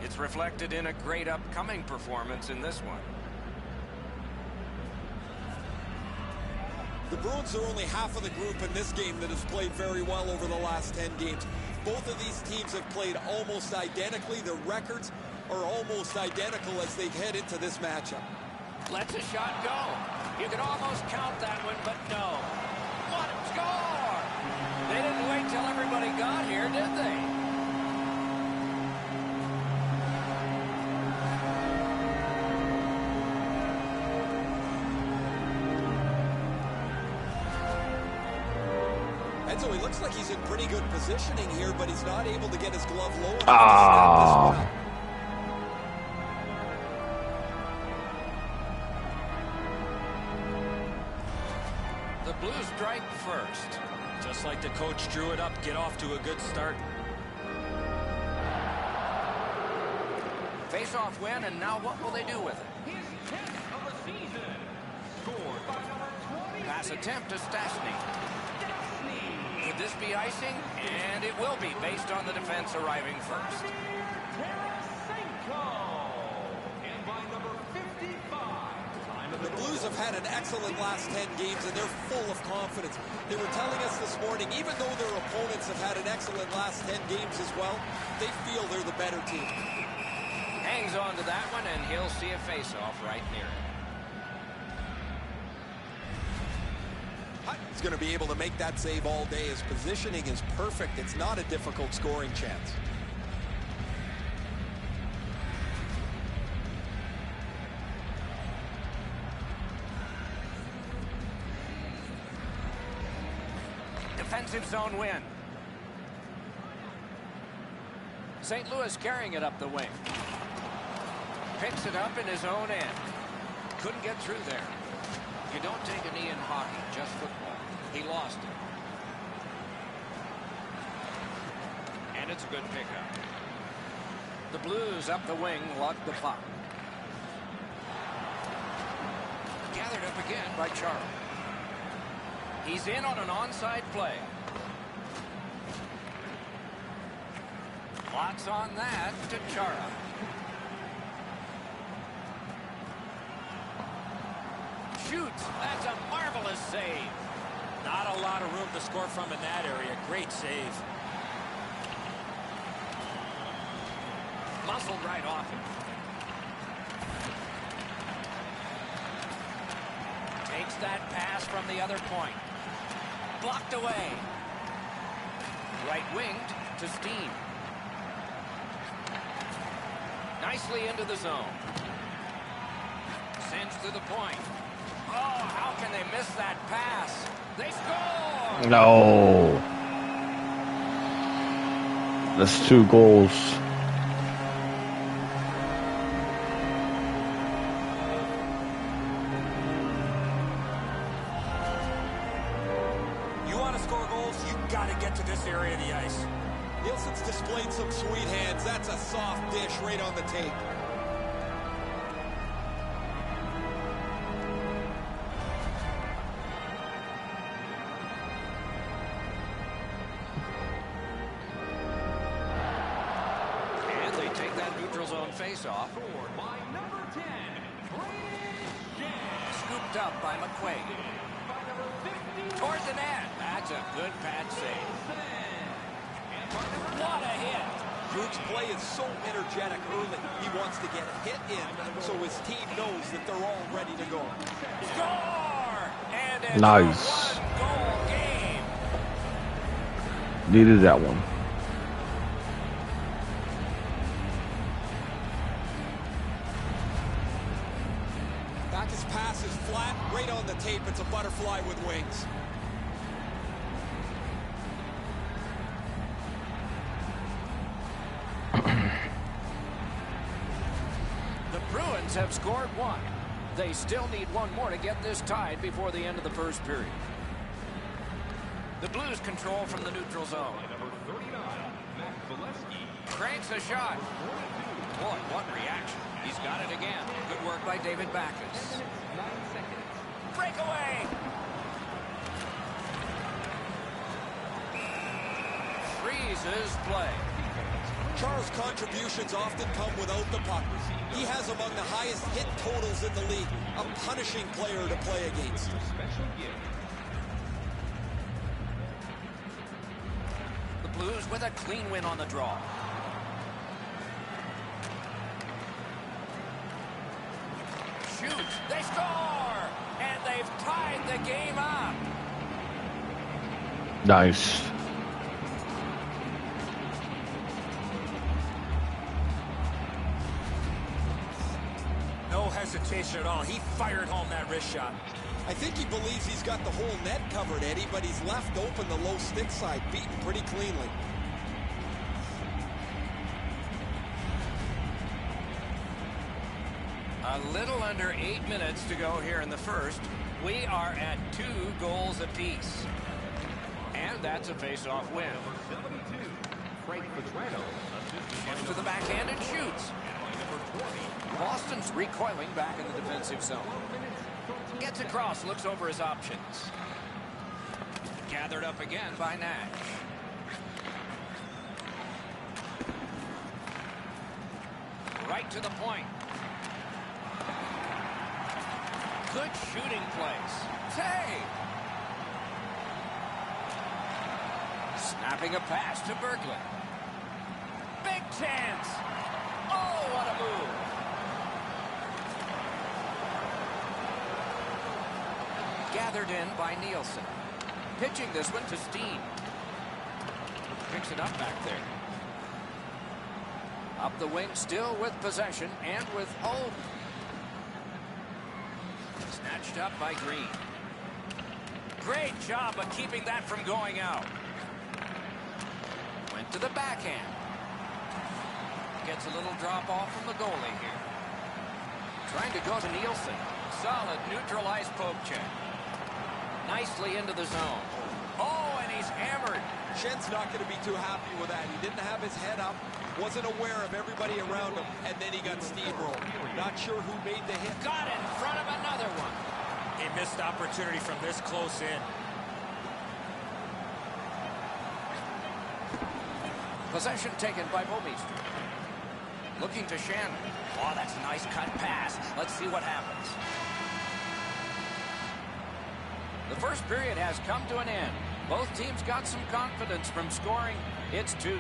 Speaker 1: it's reflected in a great upcoming performance in this one.
Speaker 2: The Bruins are only half of the group in this game that has played very well over the last 10 games. Both of these teams have played almost identically. Their records are almost identical as they head into this matchup.
Speaker 1: Lets a shot go. You can almost count that one, but no. What a score! They didn't wait till everybody got here, did they?
Speaker 2: So he looks like he's in pretty good positioning here, but he's not able to get his glove low enough to snap this one out.
Speaker 1: The Blues strike first.
Speaker 6: Just like the coach drew it up, get off to a good start.
Speaker 1: Face-off win, and now what will they do with it?
Speaker 5: His 10th of the season. Scored by number 20.
Speaker 1: Pass attempt to Stastny. Could this be icing? And it will be, based on the defense arriving first.
Speaker 5: And by number 55.
Speaker 2: The Blues have had an excellent last 10 games, and they're full of confidence. They were telling us this morning, even though their opponents have had an excellent last 10 games as well, they feel they're the better team.
Speaker 1: Hangs on to that one, and he'll see a face-off right near it.
Speaker 2: He's going to be able to make that save all day. His positioning is perfect. It's not a difficult scoring chance.
Speaker 1: Defensive zone win. St. Louis carrying it up the wing. Picks it up in his own end. Couldn't get through there. You don't take a knee in hockey, just football. He lost it. And it's a good pickup. The Blues up the wing, lug the puck. Gathered up again by Chara. He's in on an onside play. Lots on that to Chara. Shoots. That's a marvelous save.
Speaker 6: Not a lot of room to score from in that area. Great save.
Speaker 1: Muscled right off him. Takes that pass from the other point. Blocked away. Right winged to Steen. Nicely into the zone. Sends to the point. Oh, how can they miss that pass? They score!
Speaker 4: No. That's 2 goals.
Speaker 6: You want to got to get to this area of the ice.
Speaker 2: Nielsen's displayed some sweet hands. That's a soft dish right on the tape.
Speaker 1: And they take that neutral zone face-off.
Speaker 5: Scored by number 10,
Speaker 1: Scooped up by McQuaid.
Speaker 5: by number 50,
Speaker 1: Toward the net. That's a good pad save. What a hit.
Speaker 2: Krug's play is so energetic early. He wants to get a hit in so his team knows that they're all ready to go.
Speaker 1: Score! And it's
Speaker 4: Nice.
Speaker 1: a one-goal game.
Speaker 4: Needed that one.
Speaker 2: Back's pass is flat, right on the tape. It's a butterfly with wings.
Speaker 1: The Bruins have scored one. They still need one more to get this tied before the end of the first period. The Blues control from the neutral zone.
Speaker 5: number 39, Matt Valesky.
Speaker 1: Cranks a shot. Boy, what reaction. He's got it again. Good work by David Backes.
Speaker 5: 9 seconds.
Speaker 1: Breakaway. Freezes play.
Speaker 2: Charles' contributions often come without the puck. He has among the highest hit totals in the league. A punishing player to play against.
Speaker 5: Special gift.
Speaker 1: The Blues with a clean win on the draw. Shoots. They score! And they've tied the game up.
Speaker 4: Nice.
Speaker 6: No hesitation at all. He fired home that wrist shot.
Speaker 2: I think he believes he's got the whole net covered, Eddie, but he's left open the low stick side, beaten pretty cleanly.
Speaker 1: A little under 8 minutes to go here in the first. We are at 2 goals apiece. And that's a face-off win.
Speaker 5: 72, Frank Petrano.
Speaker 1: Gets to the backhand and shoots. Boston's recoiling back in the defensive zone. Gets across, looks over his options. Gathered up again by Nash. Right to the point. Good shooting place. Tay! Snapping a pass to Berglund. Big chance! Oh, what a move! Gathered in by Nielsen. Pitching this one to Steen. Picks it up back there. Up the wing, still with possession and with hope. Snatched up by Green. Great job of keeping that from going out. Went to the backhand. Gets a little drop off from the goalie here. Trying to go to Nielsen. Solid neutral ice poke check. Nicely into the zone. Oh, and he's hammered.
Speaker 2: Schen's not going to be too happy with that. He didn't have his head up, wasn't aware of everybody around him, and then he got steamrolled. Not sure who made the hit.
Speaker 1: Got in front of another one.
Speaker 6: A missed opportunity from this close in.
Speaker 1: Possession taken by Bomeister. Looking to Shannon. Oh, that's a nice cut pass. Let's see what happens. The first period has come to an end. Both teams got some confidence from scoring. It's 2-2.
Speaker 5: You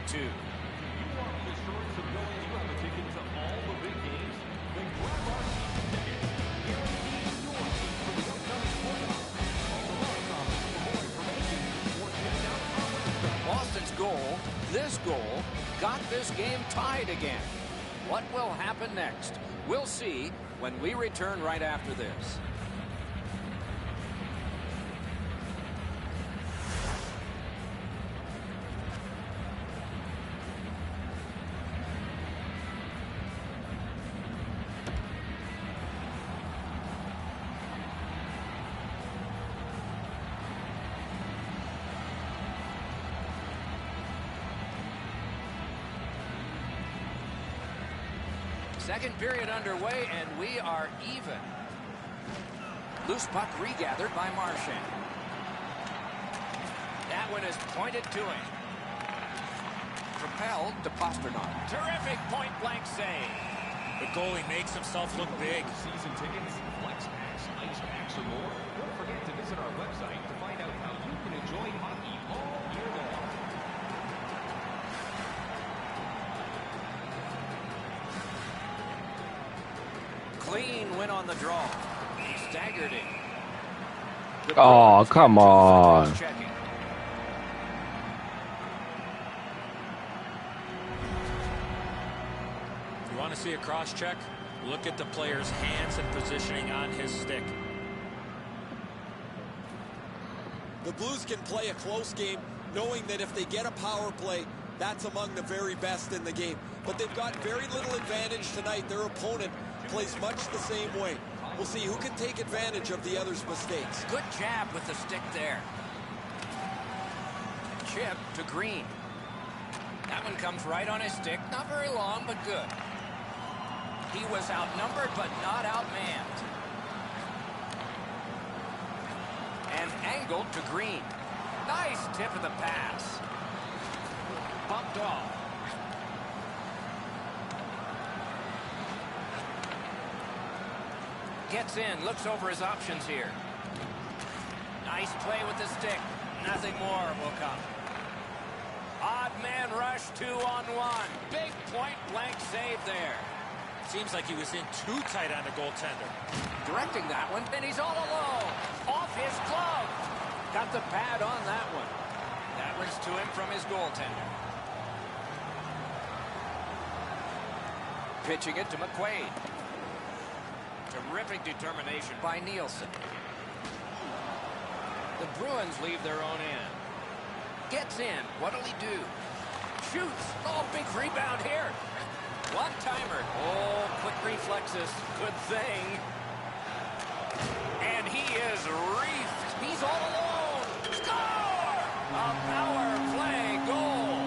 Speaker 5: want the assurance of knowing you have a ticket to all the big games? Then grab our season ticket. Guaranteed your seat for the upcoming playoffs. Call the Rock Office for more information or check out our website.
Speaker 1: Boston's goal, this goal, got this game tied again. What will happen next? We'll see when we return right after this. Second period underway, and we are even. Loose puck regathered by Marchand. That one is pointed to him. Propelled to Pasternak. Terrific point-blank save.
Speaker 3: The goalie makes himself look big.
Speaker 5: Season tickets, flex packs, ice packs, or more. Don't forget to visit our website to find out how you can enjoy hockey all year long.
Speaker 1: Clean win on the draw. He staggered it. The
Speaker 4: Oh,
Speaker 1: Bruins
Speaker 4: come
Speaker 1: get two for
Speaker 4: on.
Speaker 1: cross-checking.
Speaker 3: You want to see a cross-check? Look at the player's hands and positioning on his stick.
Speaker 2: The Blues can play a close game knowing that if they get a power play, that's among the very best in the game. But they've got very little advantage tonight. Their opponent plays much the same way. We'll see who can take advantage of the other's mistakes.
Speaker 1: Good jab with the stick there. Chip to Green. That one comes right on his stick. Not very long, but good. He was outnumbered, but not outmanned. And angled to Green. Nice tip of the pass. Bumped off. Gets in, looks over his options here. Nice play with the stick. Nothing more will come. Odd man rush, 2-on-1. Big point-blank save there.
Speaker 3: Seems like he was in too tight on the goaltender.
Speaker 1: Directing that one, and he's all alone. Off his glove. Got the pad on that one. That one's to him from his goaltender. Pitching it to McQuaid. Terrific determination by Nielsen. The Bruins leave their own end. Gets in. What'll he do? Shoots. Oh, big rebound here. One-timer. Oh, quick reflexes. Good thing. And he is reefed. He's all alone. Score! A power play goal.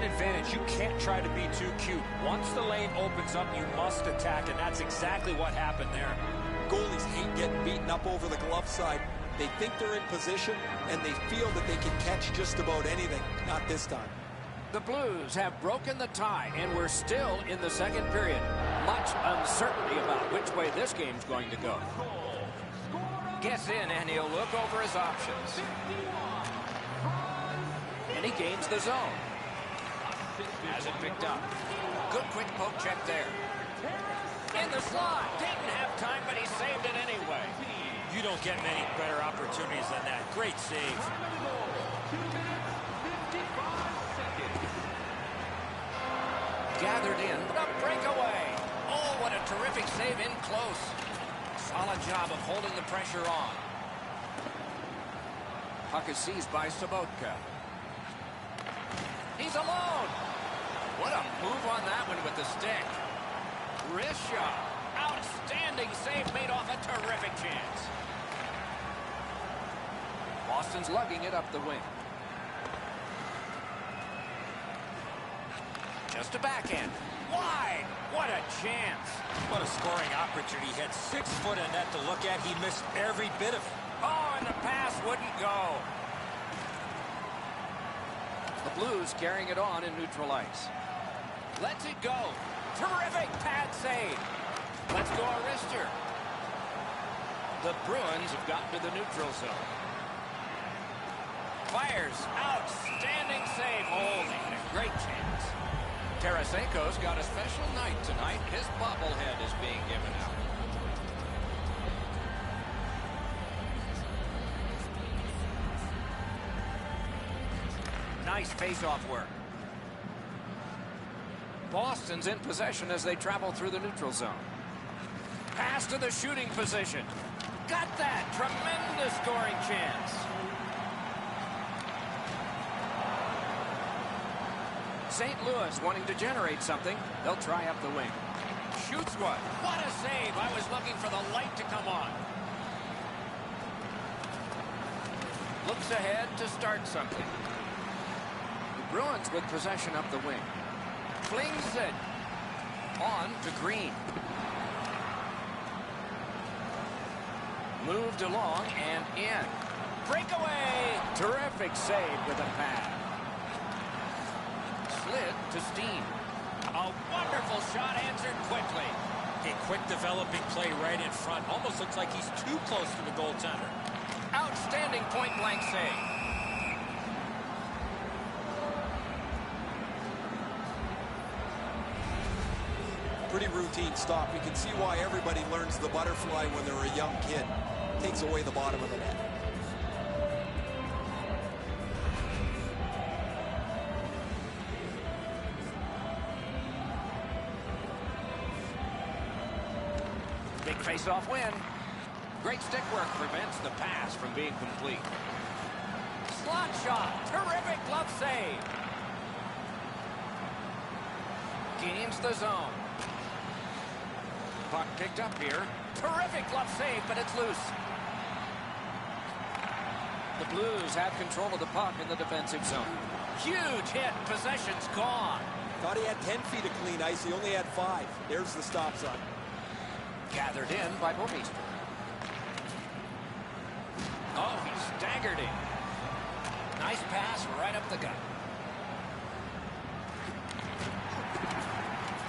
Speaker 3: Advantage, you can't try to be too cute. Once the lane opens up, you must attack, and that's exactly what happened there.
Speaker 2: Goalies hate getting beaten up over the glove side. They think they're in position, and they feel that they can catch just about anything. Not this time.
Speaker 1: The Blues have broken the tie, and we're still in the second period. Much uncertainty about which way this game's going to go. Gets in, and he'll look over his options. And he gains the zone. Has it picked up. Good quick poke check there. In the slot. Didn't have time, but he saved it anyway.
Speaker 3: You don't get many better opportunities than that. Great save.
Speaker 1: Gathered in. The breakaway. Oh, what a terrific save in close. Solid job of holding the pressure on. Puck is seized by Sobotka. He's alone. What a move on that one with the stick. Wrist shot. Outstanding save made off a terrific chance. Boston's lugging it up the wing. Just a backhand. Wide. What a chance.
Speaker 3: What a scoring opportunity. He had 6 foot in net to look at. He missed every bit of it.
Speaker 1: Oh, and the pass wouldn't go. The Blues carrying it on in neutral ice. Lets it go. Terrific pad save. Let's go a wrister. The Bruins have gotten to the neutral zone. Fires. Outstanding save. Oh, they had a great chance. Tarasenko's got a special night tonight. His bobblehead is being given out. Nice face-off work. Boston's in possession as they travel through the neutral zone. Pass to the shooting position. Got that. Tremendous scoring chance. St. Louis wanting to generate something. They'll try up the wing. shoots one. What a save. I was looking for the light to come on. Looks ahead to start something. The Bruins with possession up the wing. Flings it on to Green. Moved along and in. Breakaway. Terrific save with a pad. Slid to Steen. A wonderful shot answered quickly.
Speaker 6: A quick developing play right in front. Almost looks like he's too close to the goaltender.
Speaker 1: Outstanding point-blank save.
Speaker 2: Pretty routine stop. You can see why everybody learns the butterfly when they're a young kid. Takes away the bottom of the net.
Speaker 1: Big face-off win. Great stick work prevents the pass from being complete. Slot shot. Terrific glove save. Gains the zone. Puck picked up here. Terrific glove save, but it's loose. The Blues have control of the puck in the defensive zone. Huge hit. Possession's gone.
Speaker 2: Thought he had 10 feet of clean ice. He only had 5. There's the stop sign.
Speaker 1: Gathered in by Bouwmeester. Oh, he staggered in. Nice pass right up the gut.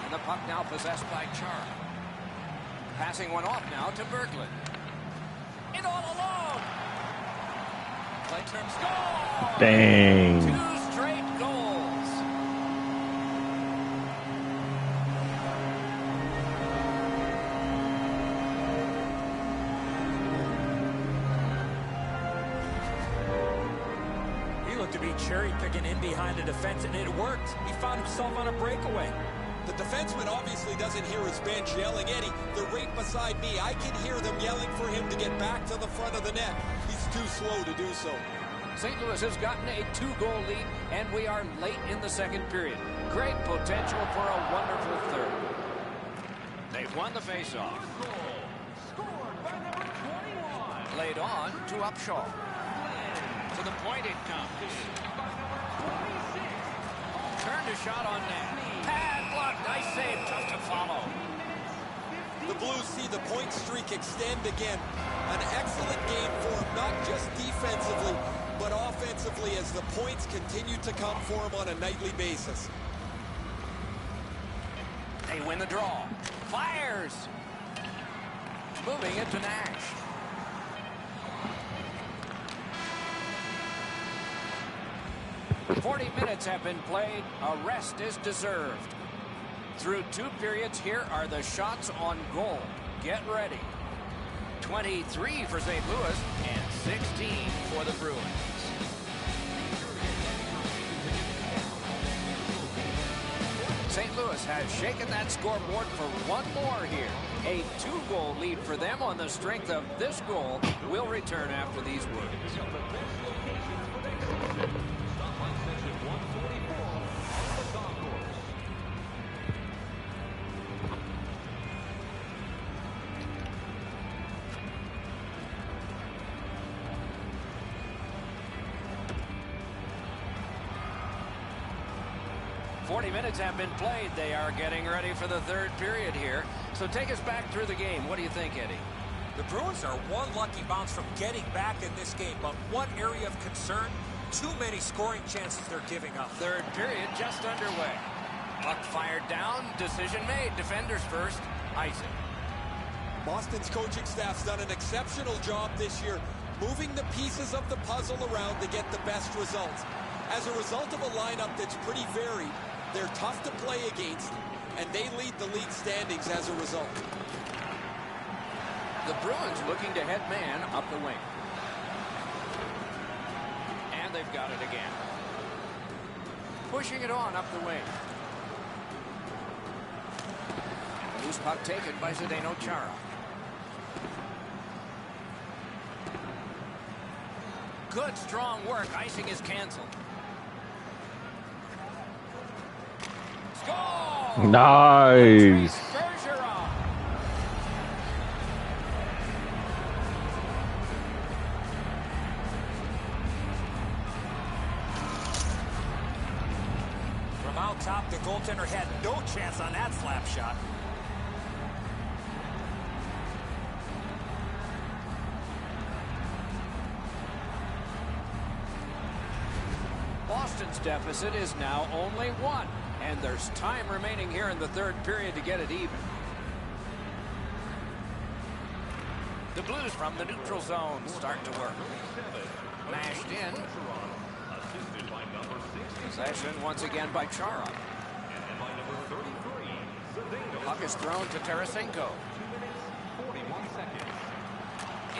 Speaker 1: And the puck now possessed by Chara. Passing one off now to Berglund. In all alone. Play term score.
Speaker 4: Dang.
Speaker 1: 2 straight goals.
Speaker 6: He looked to be cherry-picking in behind the defense, and it worked. He found himself on a breakaway.
Speaker 2: The defenseman obviously doesn't hear his bench yelling. Eddie, they're right beside me. I can hear them yelling for him to get back to the front of the net. He's too slow to do so.
Speaker 1: St. Louis has gotten a 2-goal lead, and we are late in the second period. Great potential for a wonderful third. They've won the faceoff. Laid on to Upshaw. To the point it comes. Turned a shot on net. Pad blocked. Nice save. Tough to follow.
Speaker 2: The Blues see the point streak extend again. An excellent game for them, not just defensively, but offensively as the points continue to come for them on a nightly basis.
Speaker 1: They win the draw. Fires. Moving it to Nash. "40 minutes have been played. A rest is deserved." Through 2 periods, here are the shots on goal. Get ready. 23 for St. Louis and 16 for the Bruins. St. Louis has shaken that scoreboard for one more here. A 2-goal lead for them on the strength of this goal. Will return after these words. 40 minutes have been played. They are getting ready for the third period here. So take us back through the game. What do you think, Eddie?
Speaker 6: The Bruins are one lucky bounce from getting back in this game, but one area of concern, too many scoring chances they're giving up.
Speaker 1: Third period just underway. Puck fired down. Decision made. Defenders first. Icing.
Speaker 2: Boston's coaching staff's done an exceptional job this year, moving the pieces of the puzzle around to get the best results. As a result of a lineup that's pretty varied, they're tough to play against, and they lead the league standings as a result.
Speaker 1: The Bruins looking to head man up the wing. And they've got it again. Pushing it on up the wing. Loose puck taken by Zdeno Chara. Good strong work. Icing is canceled. Score!
Speaker 4: Nice.
Speaker 1: Bergeron.
Speaker 6: top. The goaltender had no chance on that slap shot.
Speaker 1: Boston's deficit is now only 1, and there's time remaining here in the third period to get it even. The Blues from the neutral zone start to work. Mashed in. Possession once again by Chara. Puck is thrown to Tarasenko.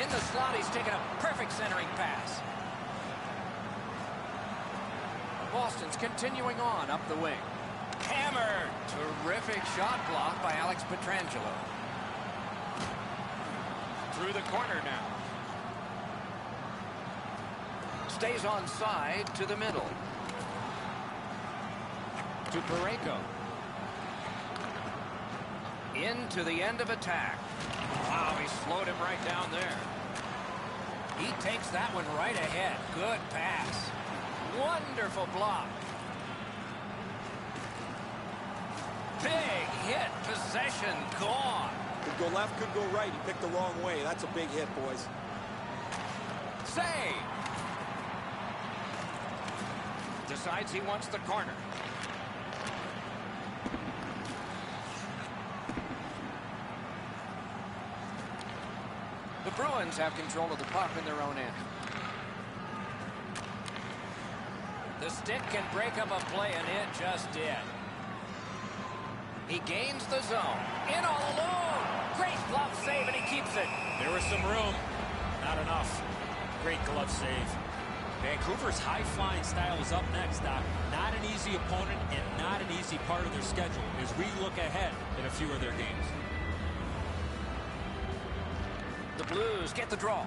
Speaker 1: In the slot, he's taken a perfect centering pass. Boston's continuing on up the wing. Hammer! Terrific shot block by Alex Pietrangelo. Through the corner now. Stays on side to the middle. To Parayko. Into the end of attack. Wow, he slowed him right down there. He takes that one right ahead. Good pass. Wonderful block. Big hit. Possession gone.
Speaker 2: Could go left, could go right. He picked the wrong way. That's a big hit, boys.
Speaker 1: Save. Decides he wants the corner. The Bruins have control of the puck in their own end. The stick can break up a play, and it just did. He gains the zone. In all alone. Great glove save, and he keeps it.
Speaker 6: There was some room. Not enough. Great glove save. Vancouver's high-flying style is up next, Doc. Not an easy opponent and not an easy part of their schedule as we look ahead in a few of their games.
Speaker 1: The Blues get the draw.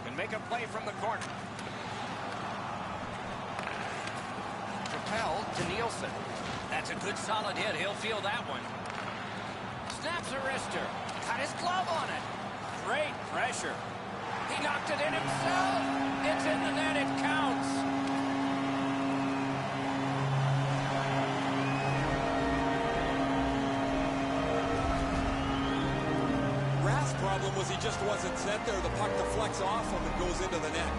Speaker 1: Can make a play from the corner. Propelled to Nielsen. That's a good solid hit. He'll feel that one. Snaps a wrister. Got his glove on it. Great pressure. He knocked it in himself. It's in the net. It counts.
Speaker 2: Rath's problem was he just wasn't set there. The puck deflects off him and goes into the net.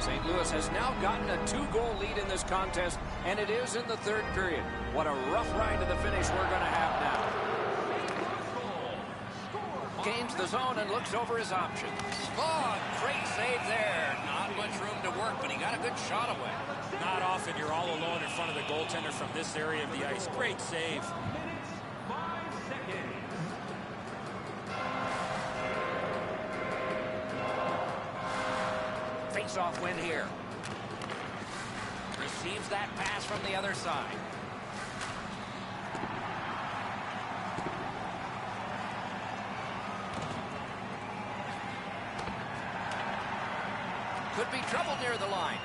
Speaker 1: St. Louis has now gotten a 2-goal lead in this contest, and it is in the third period. What a rough ride to the finish we're going to have now. Gains the zone and looks over his options. Oh, great save there. Not much room to work, but he got a good shot away.
Speaker 6: Not often you're all alone in front of the goaltender from this area of the ice. Great save.
Speaker 1: Face-off win here. Receives that pass from the other side. Could be trouble near the line.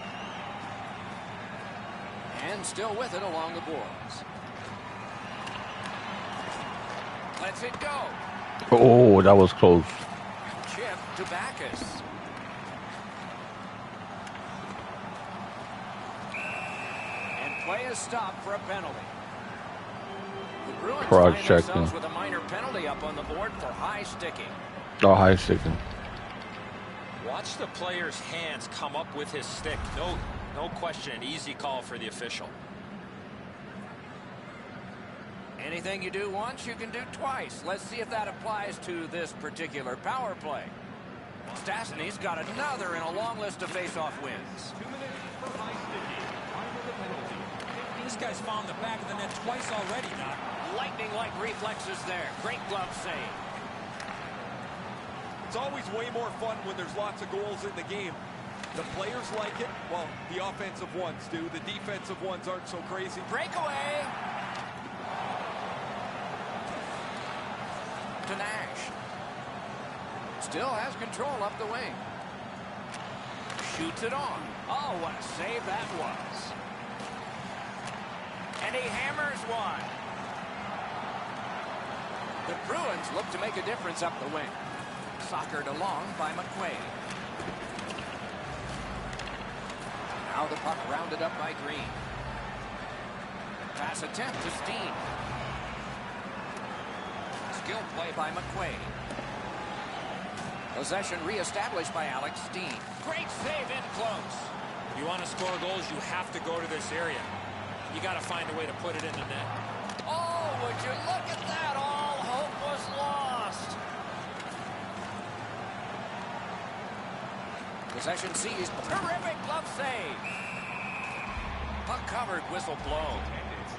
Speaker 1: And still with it along the boards. Lets it go.
Speaker 4: Oh, that was close.
Speaker 1: Chip to Backus. And play is stopped for a penalty. The Bruins find themselves with a minor penalty up on the board for high sticking.
Speaker 4: Oh, high sticking.
Speaker 6: Watch the player's hands come up with his stick. No question, an easy call for the official.
Speaker 1: Anything you do once, you can do twice. Let's see if that applies to this particular power play. Stastny's got another in a long list of face-off wins.
Speaker 6: This guy's found the back of the net twice already, Doc.
Speaker 1: Lightning-like reflexes there. Great glove save.
Speaker 2: It's always way more fun when there's lots of goals in the game. The players like it. Well, the offensive ones do. The defensive ones aren't so crazy.
Speaker 1: Breakaway. To Nash. Still has control up the wing. Shoots it on. Oh, what a save that was. And he hammers one. The Bruins look to make a difference up the wing. Soccered along by McQuaid. Now the puck rounded up by Green. Pass attempt to Steen. Skill play by McQuaid. Possession reestablished by Alex Steen. Great save in close.
Speaker 3: You want to score goals, you have to go to this area. You got to find a way to put it in the net.
Speaker 1: Oh, would you look at that? All hope was lost. Possession seized. Terrific glove save. Puck covered, whistle blown.
Speaker 5: And it's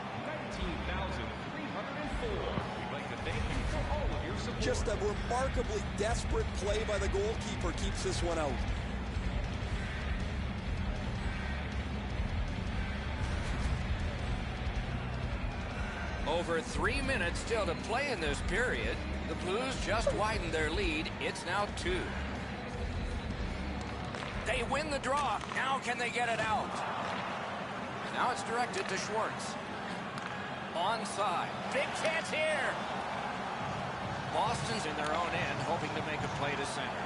Speaker 5: 19,304. We'd like to thank you for all of your support.
Speaker 2: Just a remarkably desperate play by the goalkeeper keeps this one out.
Speaker 1: Over 3 minutes still to play in this period. The Blues just widened their lead. It's now 2. They win the draw. Now can they get it out? Now it's directed to Schwartz. Onside. Big chance here. Boston's in their own end, hoping to make a play to center.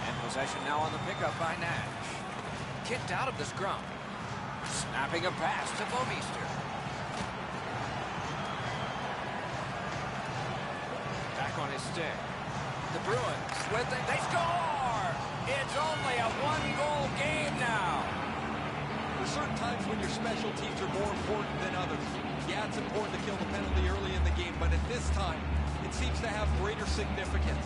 Speaker 1: And possession now on the pickup by Nash. Kicked out of the scrum. Snapping a pass to Bouwmeester. Back on his stick. The Bruins with it. They score! It's only a one-goal game now.
Speaker 2: There's certain times when your special teams are more important than others. Yeah, it's important to kill the penalty early in the game, but at this time, it seems to have greater significance.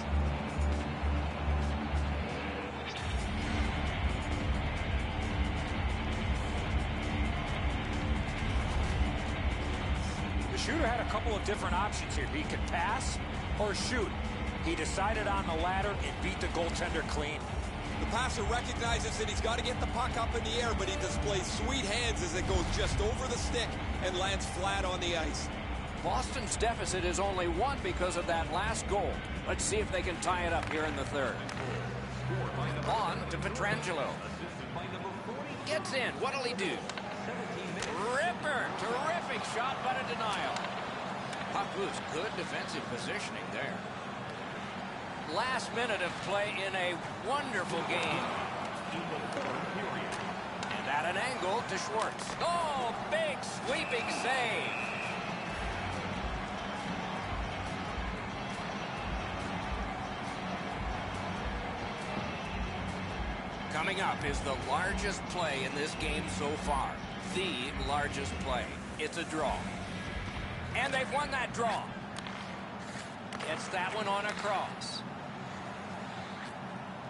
Speaker 6: The shooter had a couple of different options here. He could pass or shoot. He decided on the latter and beat the goaltender clean.
Speaker 2: The passer recognizes that he's got to get the puck up in the air, but he displays sweet hands as it goes just over the stick and lands flat on the ice.
Speaker 1: Boston's deficit is only 1 because of that last goal. Let's see if they can tie it up here in the third. On to Pietrangelo. Gets in. What'll he do? Ripper. Terrific shot, but a denial. Puck loose. Good defensive positioning there. Last minute of play in a wonderful game. And at an angle to Schwartz. Oh, big sweeping save. Coming up is the largest play in this game so far. The largest play. It's a draw. And they've won that draw. It's that one on a cross.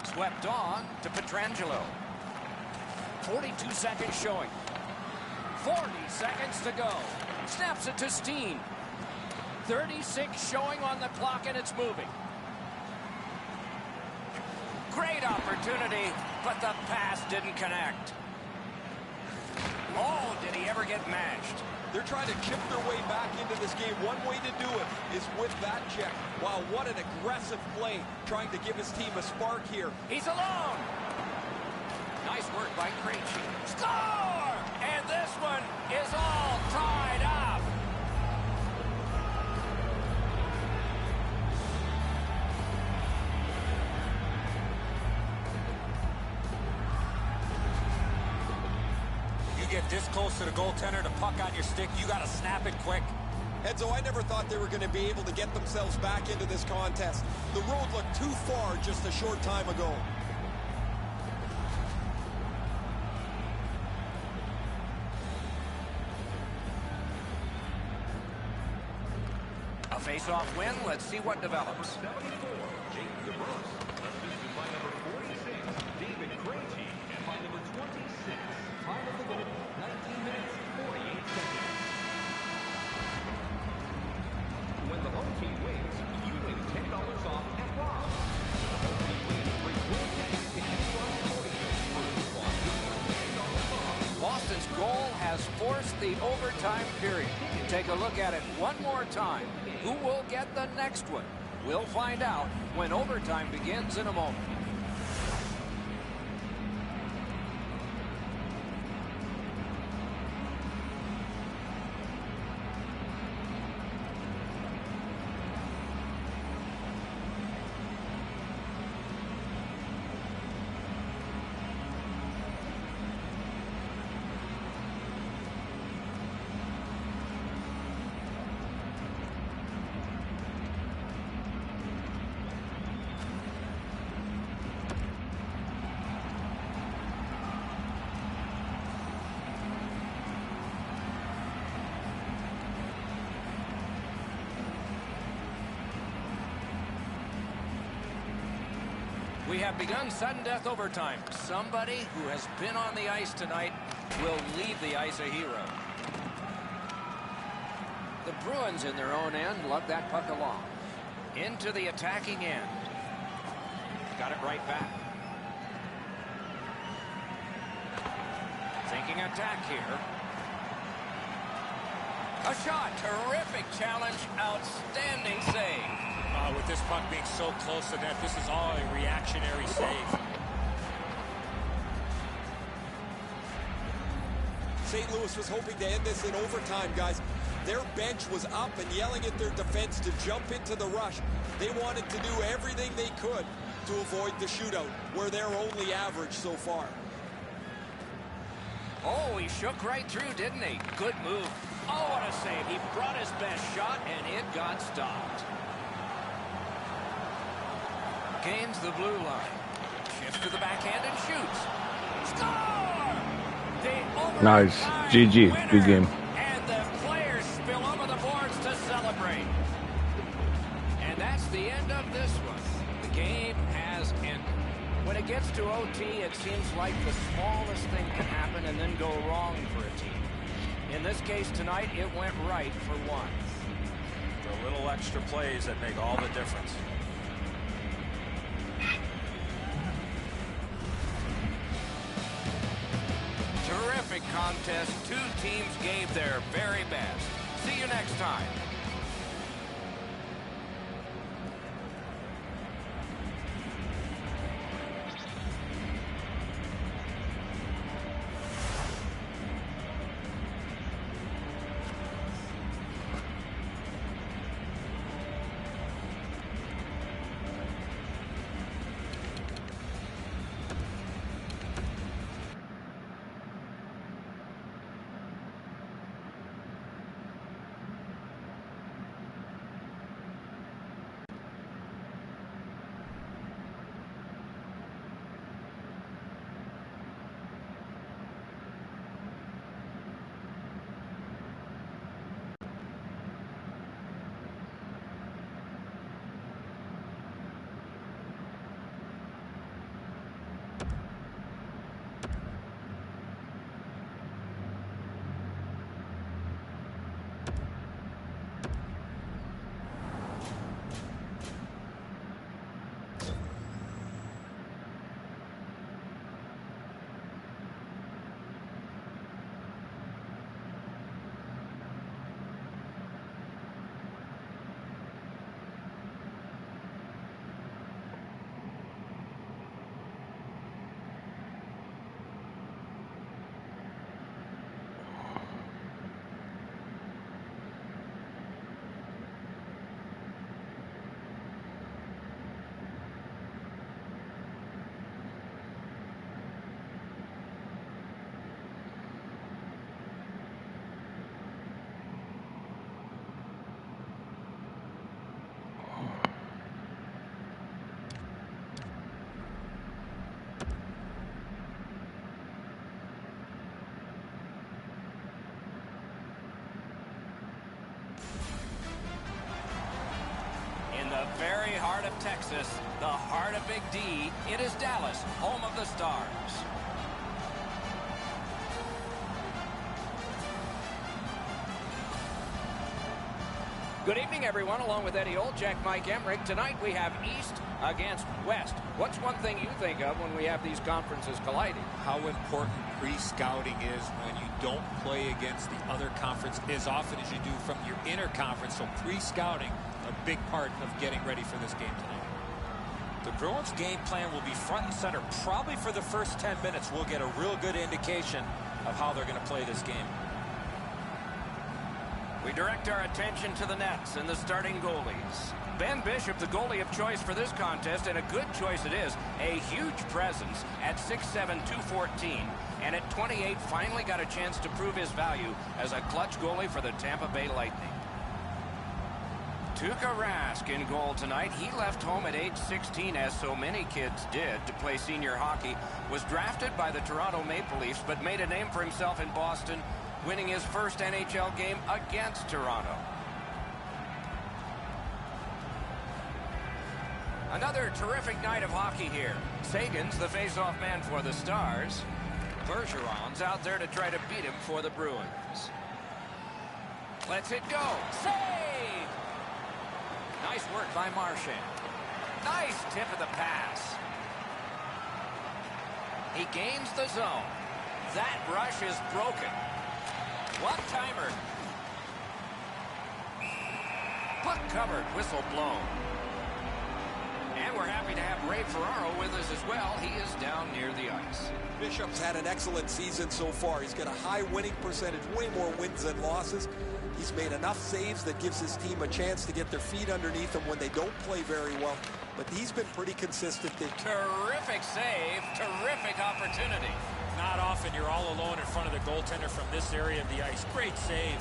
Speaker 1: Swept on to Pietrangelo. 42 seconds showing. 40 seconds to go. Snaps it to Steen. 36 showing on the clock, and it's moving. Great opportunity, but the pass didn't connect. Oh, did he ever get mashed?
Speaker 2: They're trying to chip their way back into this game. One way to do it is with that check. Wow, what an aggressive play, trying to give his team a spark here.
Speaker 1: He's alone. Nice work by Krejci. Score! And this one is all tied up.
Speaker 6: You get this close to the goaltender, the puck on your stick, you got to snap it quick.
Speaker 2: Enzo, I never thought they were going to be able to get themselves back into this contest. The road looked too far just a short time ago.
Speaker 1: A face-off win. Let's see what develops.
Speaker 5: By number 46, David Krejci, and by number 26, time of the goal, 19 minutes, 48 seconds. When the home team wins, you win $10 off at Ross. The home team wins brings goal tickets to any Ross sporting goods for $10 off.
Speaker 1: Boston's goal has forced the overtime period. Take a look at it one more time. Who will get the next one? We'll find out when overtime begins in a moment. We have begun sudden death overtime. Somebody who has been on the ice tonight will leave the ice a hero. The Bruins in their own end lug that puck along. Into the attacking end. Got it right back. Thinking attack here. A shot. Terrific challenge. Outstanding save.
Speaker 6: With this puck being so close to net, this is all a reactionary save.
Speaker 2: St. Louis was hoping to end this in overtime, guys. Their bench was up and yelling at their defense to jump into the rush. They wanted to do everything they could to avoid the shootout, where they're only average so far.
Speaker 1: Oh, he shook right through, didn't he? Good move. Oh, what a save. He brought his best shot, and it got stopped. Gains the blue line. Shifts to the backhand and shoots. Score! The
Speaker 4: Nice. GG.
Speaker 1: winner.
Speaker 4: Good game.
Speaker 1: And the players spill over the boards to celebrate. And that's the end of this one. The game has ended. When it gets to OT, it seems like the smallest thing can happen and then go wrong for a team. In this case tonight, it went right for one.
Speaker 3: The little extra plays that make all the difference.
Speaker 1: Terrific contest. Two teams gave their very best. See you next time. The very heart of Texas, the heart of Big D, it is Dallas, home of the Stars. Good evening, everyone. Along with Eddie Olczyk, Mike Emmerich. Tonight we have East against West. What's one thing you think of when we have these conferences colliding?
Speaker 6: How important pre-scouting is when you don't play against the other conference as often as you do from your inter-conference. So pre-scouting, a big part of getting ready for this game tonight. The Bruins game plan will be front and center. Probably for the first 10 minutes, we'll get a real good indication of how they're going to play this game.
Speaker 1: We direct our attention to the nets and the starting goalies. Ben Bishop, the goalie of choice for this contest, and a good choice it is. A huge presence at 6'7", 214, and at 28 finally got a chance to prove his value as a clutch goalie for the Tampa Bay Lightning. Tuukka Rask in goal tonight. He left home at age 16, as so many kids did, to play senior hockey. Was drafted by the Toronto Maple Leafs, but made a name for himself in Boston, winning his first NHL game against Toronto. Another terrific night of hockey here. Sagan's the face-off man for the Stars. Bergeron's out there to try to beat him for the Bruins. Lets it go. Save! Nice work by Marchand. Nice tip of the pass. He gains the zone. That rush is broken. One-timer. Puck covered, whistle blown. And we're happy to have Ray Ferraro with us as well. He is down near the ice.
Speaker 2: Bishop's had an excellent season so far. He's got a high winning percentage, way more wins than losses. He's made enough saves that gives his team a chance to get their feet underneath them when they don't play very well. But he's been pretty consistent.
Speaker 1: Terrific save, terrific opportunity.
Speaker 3: Not often you're all alone in front of the goaltender from this area of the ice. Great save.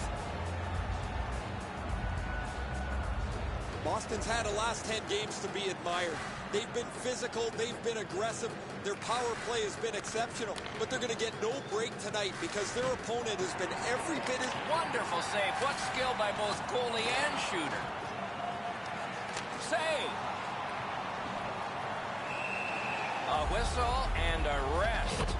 Speaker 2: Boston's had the last 10 games to be admired. They've been physical, they've been aggressive, their power play has been exceptional, but they're going to get no break tonight because their opponent has been every bit as...
Speaker 1: Wonderful save. What skill by both goalie and shooter. Save. A whistle and a rest.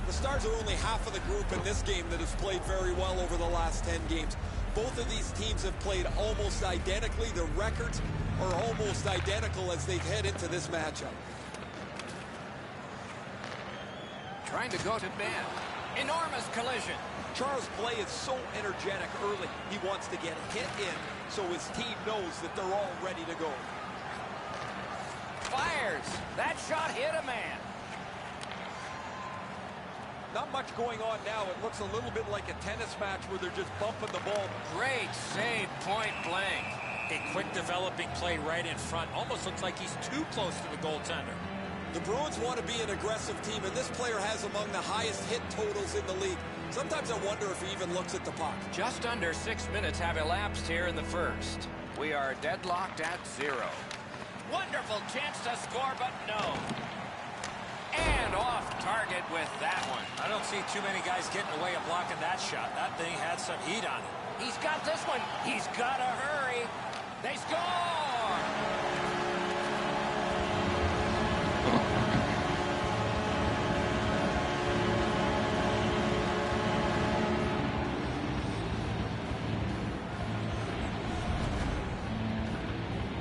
Speaker 2: The Stars are only half of the group in this game that has played very well over the last 10 games. Both of these teams have played almost identically. The records are almost identical as they head into this matchup.
Speaker 1: Trying to go to Ben. Enormous collision.
Speaker 2: Charles' play is so energetic early. He wants to get hit in so his team knows that they're all ready to go.
Speaker 1: Fires. That shot hit a man.
Speaker 2: Not much going on now. It looks a little bit like a tennis match where they're just bumping the ball.
Speaker 1: Great save, point blank.
Speaker 3: A quick developing play right in front. Almost looks like he's too close to the goaltender.
Speaker 2: The Bruins want to be an aggressive team, and this player has among the highest hit totals in the league. Sometimes I wonder if he even looks at the puck.
Speaker 1: Just under 6 minutes have elapsed here in the first. We are deadlocked at 0. Wonderful chance to score, but no. And off target with that one.
Speaker 3: I don't see too many guys getting away and blocking that shot. That thing had some heat on it.
Speaker 1: He's got this one. He's got to hurry. They score!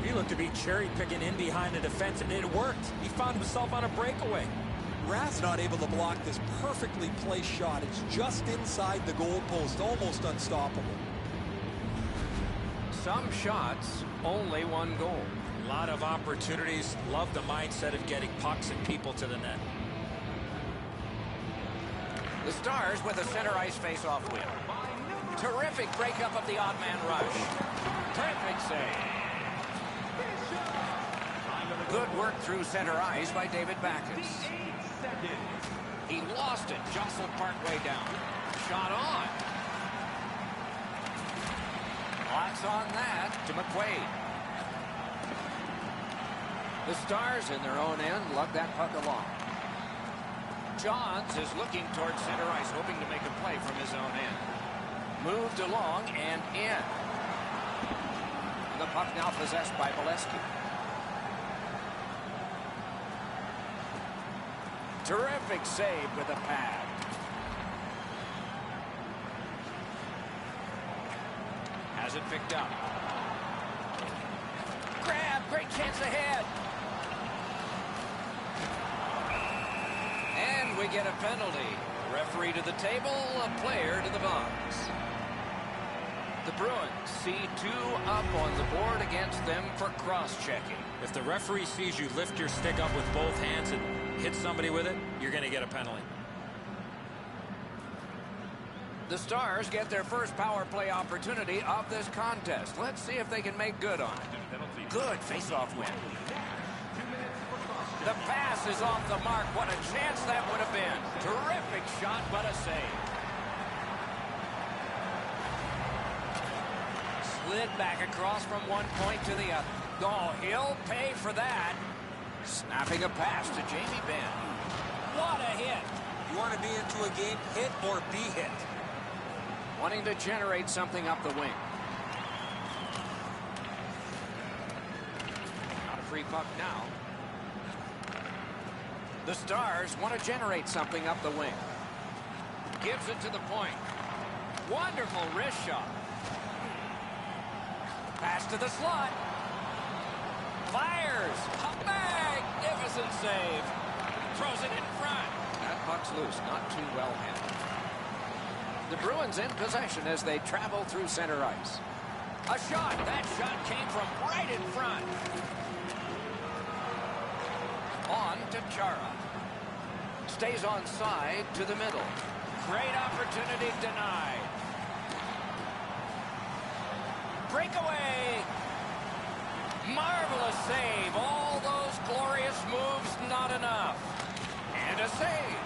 Speaker 3: He looked to be cherry-picking in behind the defense, and it worked. He found himself on a breakaway.
Speaker 2: Rath's not able to block this perfectly placed shot. It's just inside the goal post, almost unstoppable.
Speaker 1: Some shots, only one goal.
Speaker 3: A lot of opportunities. Love the mindset of getting pucks and people to the net.
Speaker 1: The Stars with a center ice face-off win. Terrific breakup of the odd man rush. Perfect save. Good work through center ice by David Backes. He lost it, jostled partway down. Shot on. Lots on that to McQuaid. The Stars in their own end lug that puck along. Johns is looking towards center ice, hoping to make a play from his own end. Moved along and in. The puck now possessed by Bolesky. Terrific save with a pad. Has it picked up. Grab, great chance ahead. And we get a penalty. Referee to the table, a player to the box. The Bruins see 2 up on the board against them for cross-checking.
Speaker 3: If the referee sees you lift your stick up with both hands and hit somebody with it, you're going to get a penalty.
Speaker 1: The Stars get their first power play opportunity of this contest. Let's see if they can make good on it. Good face-off win. The pass is off the mark. What a chance that would have been. Terrific shot, but a save. Slid back across from one point to the other. Oh, he'll pay for that. Snapping a pass to Jamie Benn. What a hit.
Speaker 6: You want to be into a game, hit or be hit.
Speaker 1: wanting to generate something up the wing. Not a free puck now. The Stars want to generate something up the wing. Gives it to the point. Wonderful wrist shot. Pass to the slot. Fires. A magnificent save. Throws it in front. That puck's loose. Not too well handled. The Bruins in possession as they travel through center ice. A shot. That shot came from right in front. On to Chara. Stays on side to the middle. Great opportunity denied. Breakaway. Marvelous save. All those glorious moves, not enough. And a save.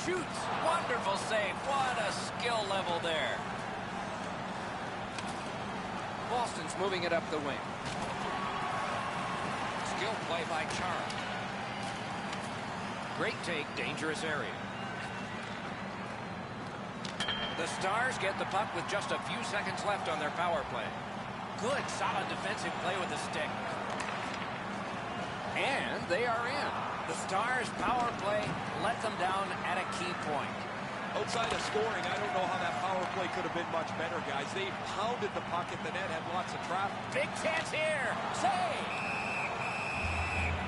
Speaker 1: Shoots. Wonderful save. What a skill level there. Boston's moving it up the wing. Skill play by Chara. Great take, dangerous area. The Stars get the puck with just a few seconds left on their power play. Good, solid defensive play with the stick. And they are in. The Stars' power play let them down at a key point.
Speaker 2: Outside of scoring, I don't know how that power play could have been much better, guys. They pounded the puck at the net, had lots of traffic.
Speaker 1: Big chance here. Save.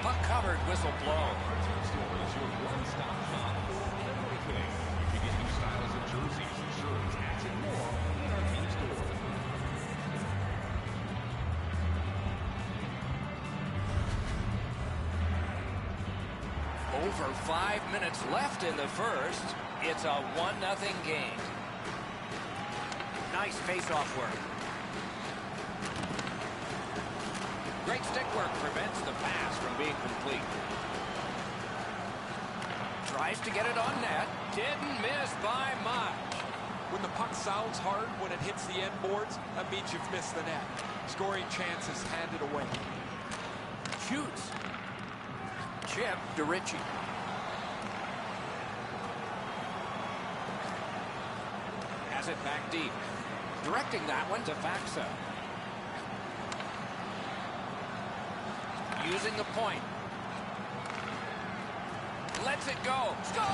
Speaker 1: Puck covered, whistle blown.
Speaker 5: Our team store is your one-stop shop for everything. You can get new styles of jerseys, shirts, hats, and more in our team store.
Speaker 1: Over 5 minutes left in the first. It's a 1-0 game. Nice face-off work. Great stick work prevents the pass from being complete. Tries to get it on net. Didn't miss by much.
Speaker 2: When the puck sounds hard, when it hits the end boards, that means you've missed the net. Scoring chances handed away.
Speaker 1: Shoots. Chip to Ritchie. Has it back deep. Directing that one to Faxa. Using the point. Lets it go. Score!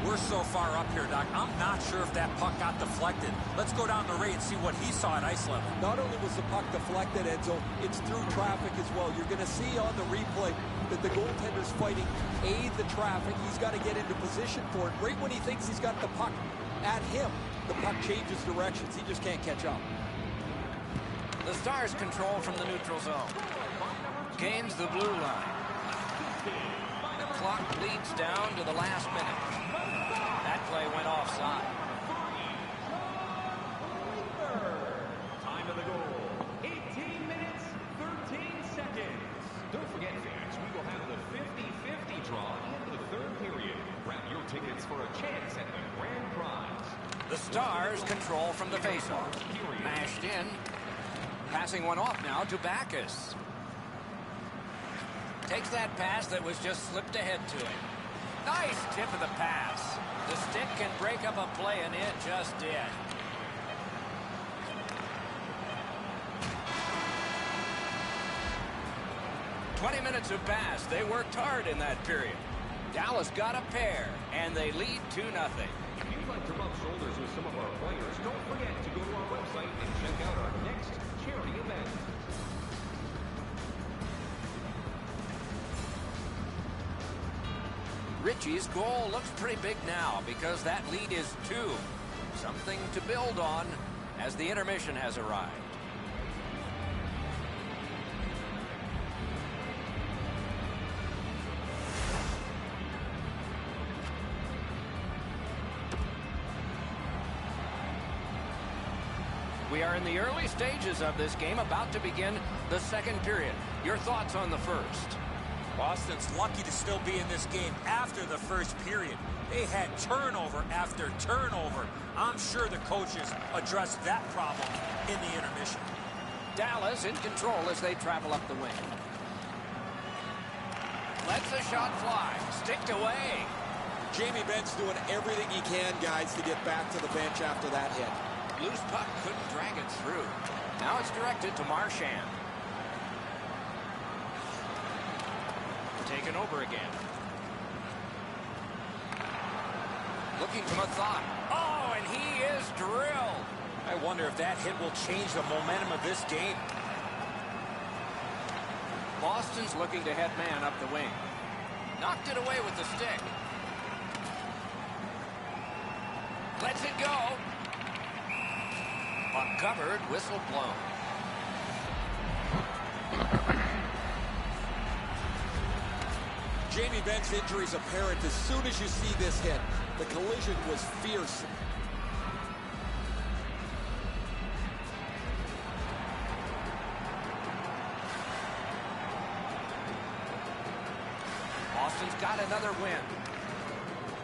Speaker 6: We're so far up here, Doc. I'm not sure if that puck got deflected. Let's go down to Ray and see what he saw at ice level.
Speaker 2: Not only was the puck deflected, Enzo, it's through traffic as well. You're going to see on the replay that the goaltender's fighting the traffic. He's got to get into position for it. Right when he thinks he's got the puck at him, the puck changes directions. He just can't catch up.
Speaker 1: The Stars control from the neutral zone. Gains the blue line. The clock bleeds down to the last minute. That play went offside.
Speaker 5: Time of the goal, 18 minutes, 13 seconds. Don't forget, fans, we will have the 50-50 draw in the third period. Grab your tickets for a chance at the grand prize.
Speaker 1: The Stars control from the faceoff. Mashed in. Passing one off now to Backus. Takes that pass that was just slipped ahead to him. Nice tip of the pass. The stick can break up a play, and it just did. "20 minutes have passed. They worked hard in that period. Dallas got a pair, and they lead 2-0.
Speaker 5: If you'd like to rub shoulders with some of our players, don't forget to go to our website and check out our next charity event.
Speaker 1: Ritchie's goal looks pretty big now because that lead is 2. Something to build on as the intermission has arrived. We are in the early stages of this game, about to begin the second period. Your thoughts on the first?
Speaker 6: Boston's lucky to still be in this game after the first period. They had turnover after turnover. I'm sure the coaches addressed that problem in the intermission.
Speaker 1: Dallas in control as they travel up the wing. Lets the shot fly. Sticked away.
Speaker 2: Jamie Benn's doing everything he can, guys, to get back to the bench after that hit.
Speaker 1: Loose puck couldn't drag it through. Now it's directed to Marchand. Taken over again. Looking from a thought. Oh, and he is drilled.
Speaker 6: I wonder if that hit will change the momentum of this game.
Speaker 1: Boston's looking to head man up the wing. Knocked it away with the stick. Lets it go. Puck covered, whistle blown.
Speaker 2: Jamie Benn's injury is apparent as soon as you see this hit. The collision was fierce.
Speaker 1: Boston's got another win.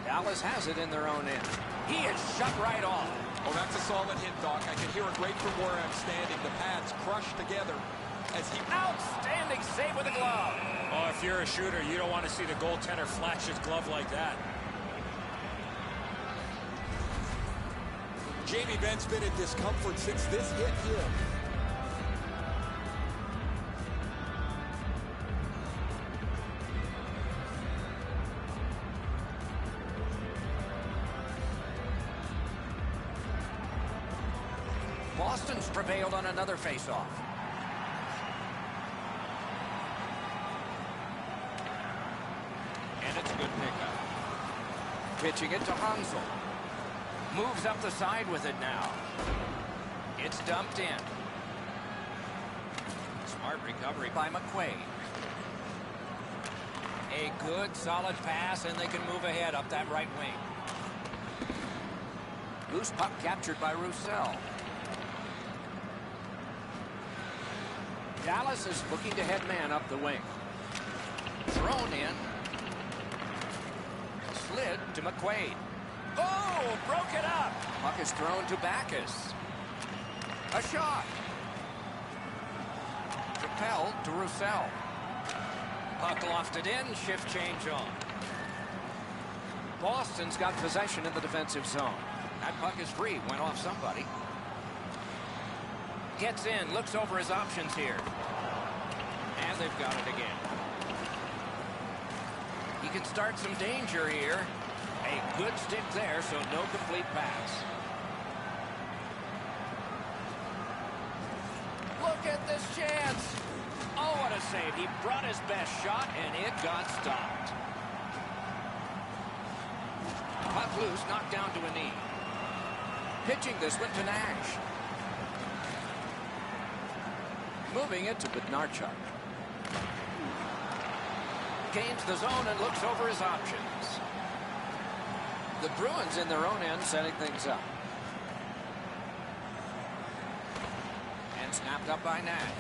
Speaker 1: Dallas has it in their own end. He is shut right off.
Speaker 2: Oh, that's a solid hit, Doc. I can hear it right from where I'm standing. The pads crushed together as he...
Speaker 1: Outstanding save with a glove.
Speaker 6: Oh, if you're a shooter, you don't want to see the goaltender flash his glove like that.
Speaker 2: Jamie Benn's been in discomfort since this hit here.
Speaker 1: Boston's prevailed on another faceoff. And it's a good pickup. Pitching it to Hansel. Moves up the side with it now. It's dumped in. Smart recovery by McQuaid. A good, solid pass, and they can move ahead up that right wing. Loose puck captured by Roussel. Dallas is looking to head man up the wing. Thrown in. Slid to McQuaid. Oh, broke it up. Puck is thrown to Backus. A shot. Propelled to Roussel. Puck lofted in, shift change on. Boston's got possession in the defensive zone. That puck is free, went off somebody. Gets in, looks over his options here. And they've got it again. He can start some danger here. A good stick there, so no complete pass. Look at this chance. Oh, what a save. He brought his best shot, and it got stopped. Puck loose, knocked down to a knee. Pitching this one to Nash. Moving it to Bednarchuk. Gains the zone and looks over his options. The Bruins in their own end setting things up. And snapped up by Nash.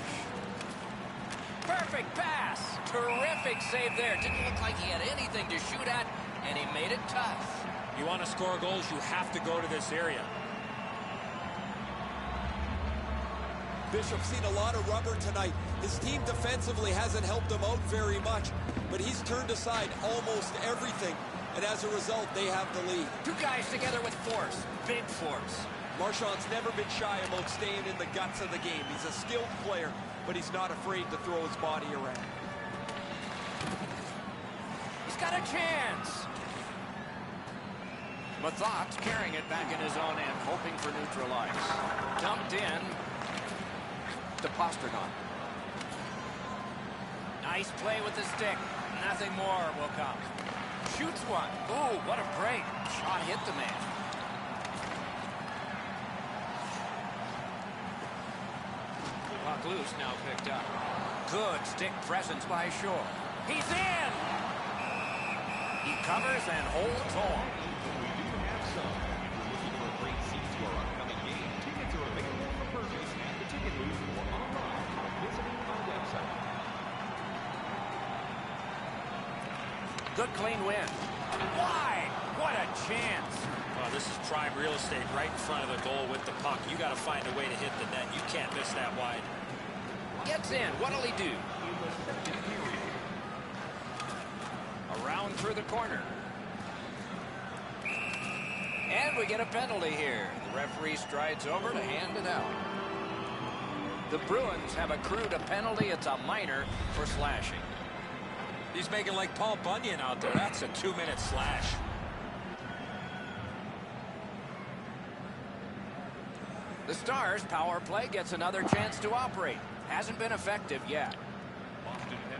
Speaker 1: Perfect pass. Terrific save there. Didn't look like he had anything to shoot at, and he made it tough.
Speaker 6: You want to score goals, you have to go to this area.
Speaker 2: Bishop's seen a lot of rubber tonight. His team defensively hasn't helped him out very much, but he's turned aside almost everything, and as a result, they have the lead.
Speaker 1: Two guys together with force, big force.
Speaker 2: Marchand's never been shy about staying in the guts of the game. He's a skilled player, but he's not afraid to throw his body around.
Speaker 1: He's got a chance. Mathot's carrying it back in his own end, hoping for neutral ice. Dumped in to Pasternak. Nice play with the stick. Nothing more will come. Shoots one. Ooh, what a break. Shot hit the man. Puck loose, now picked up. Good stick presence by Shore. He's in! He covers and holds on.
Speaker 5: We do have some. If you're looking for a great seat to our upcoming game, tickets are available for purchase at the ticket booth or online or visiting our website.
Speaker 1: Good clean win. Wide. What a chance.
Speaker 3: Oh, this is prime real estate right in front of the goal with the puck. You got to find a way to hit the net. You can't miss that wide.
Speaker 1: Gets in. What'll he do? Around through the corner. And we get a penalty here. The referee strides over to hand it out. The Bruins have accrued a penalty. It's a minor for slashing.
Speaker 3: He's making like Paul Bunyan out there. That's a 2-minute slash.
Speaker 1: The Stars' power play gets another chance to operate. Hasn't been effective yet.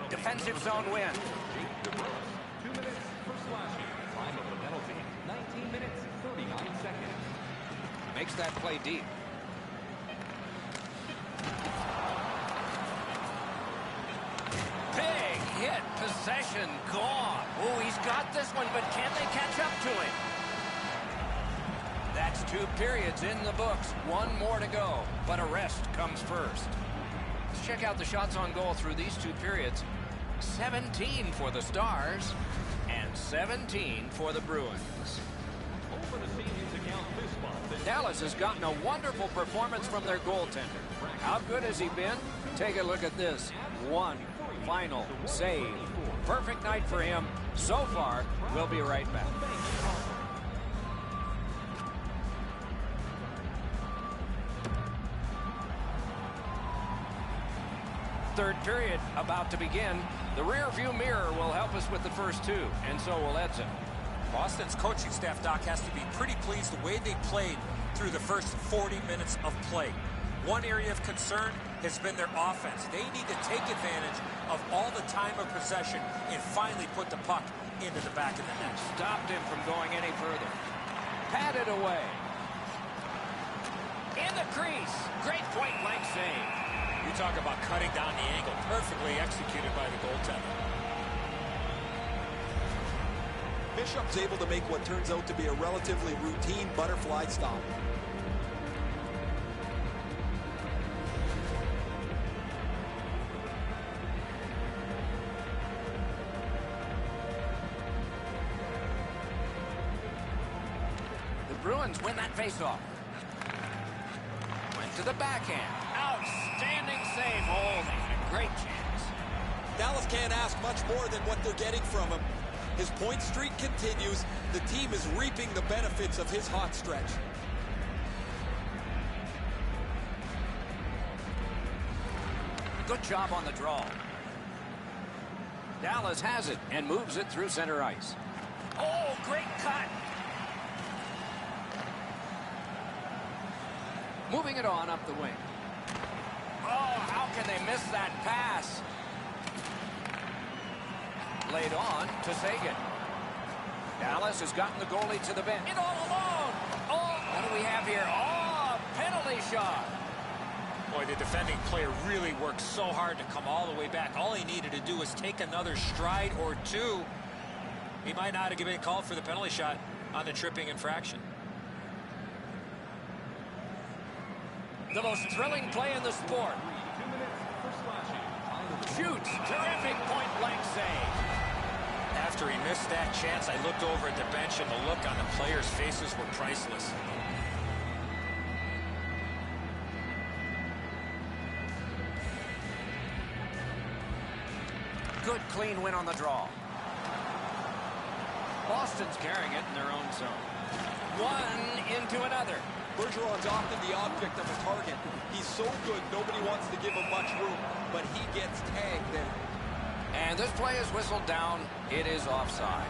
Speaker 1: Defensive zone win.
Speaker 5: The Bruins, 2 minutes for slashing. Time of the penalty, 19 minutes, 39 seconds.
Speaker 1: Makes that play deep. Big hit. Possession gone. Oh, he's got this one, but can they catch up to him? That's 2 periods in the books. 1 more to go, but a rest comes first. Let's check out the shots on goal through these 2 periods. 17 for the Stars and 17 for the Bruins. Dallas has gotten a wonderful performance from their goaltender. How good has he been? Take a look at this. 1 final save. Perfect night for him so far. We'll be right back. Third period about to begin. The rear view mirror will help us with the first 2, and so will Edson.
Speaker 3: Boston's coaching staff, Doc, has to be pretty pleased the way they played through the first 40 minutes of play. One area of concern has been their offense. They need to take advantage of all the time of possession and finally put the puck into the back of the net.
Speaker 1: Stopped him from going any further. Patted away. In the crease. Great point-blank save.
Speaker 3: You talk about cutting down the angle. Perfectly executed by the goaltender.
Speaker 2: Bishop's able to make what turns out to be a relatively routine butterfly stop.
Speaker 1: The Bruins win that faceoff. Went to the backhand. Outstanding save. Oh, they had a great chance.
Speaker 2: Dallas can't ask much more than what they're getting from him. His point streak continues. The team is reaping the benefits of his hot stretch.
Speaker 1: Good job on the draw. Dallas has it and moves it through center ice. Oh, great cut. Moving it on up the wing. Oh, how can they miss that pass? Laid on to Sagan. Dallas has gotten the goalie to the bench. It all alone. Oh, what do we have here? Oh, penalty shot.
Speaker 3: Boy, the defending player really worked so hard to come all the way back. All he needed to do was take another stride or 2. He might not have been called for the penalty shot on the tripping infraction.
Speaker 1: The most thrilling play in the sport. Shoots. Terrific point-blank save.
Speaker 3: After he missed that chance, I looked over at the bench, and the look on the players' faces were priceless.
Speaker 1: Good clean win on the draw. Boston's carrying it in their own zone. One into another.
Speaker 2: Bergeron's often the object of a target. He's so good, nobody wants to give him much room, but he gets tagged there.
Speaker 1: And this play is whistled down. It is offside.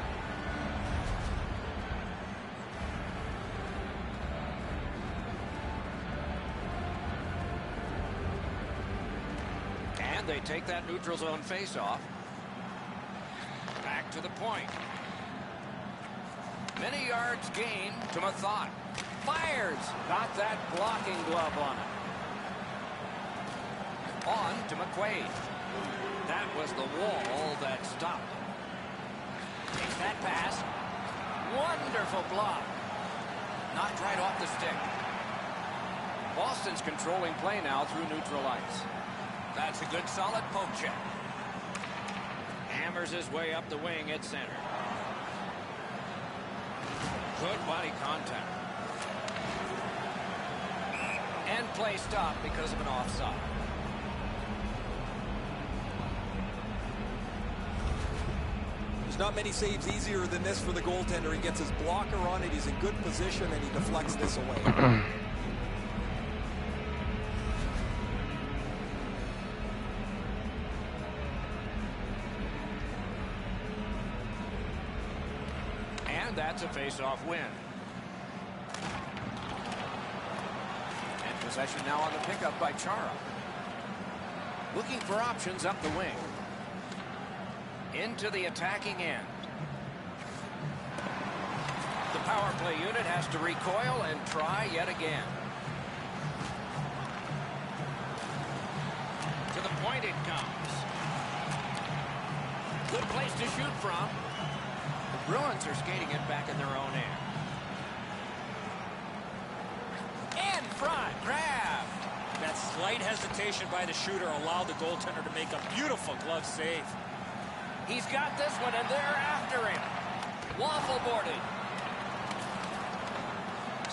Speaker 1: And they take that neutral zone face-off. Back to the point. Many yards gained to Mathot. Fires. Got that blocking glove on it. On to McQuaid. That was the wall that stopped. Takes that pass. Wonderful block. Knocked right off the stick. Boston's controlling play now through neutral ice. That's a good solid poke check. Hammers his way up the wing at center. Good body contact. And play stopped because of an offside.
Speaker 2: There's not many saves easier than this for the goaltender. He gets his blocker on it. He's in good position, and he deflects this away.
Speaker 1: And that's a face-off win. And possession now on the pickup by Chara. Looking for options up the wing. Into the attacking end. The power play unit has to recoil and try yet again. To the point it comes. Good place to shoot from. The Bruins are skating it back in their own end. In front, grab.
Speaker 6: That slight hesitation by the shooter allowed the goaltender to make a beautiful glove save.
Speaker 1: He's got this one, and they're after him. Waffle boarded.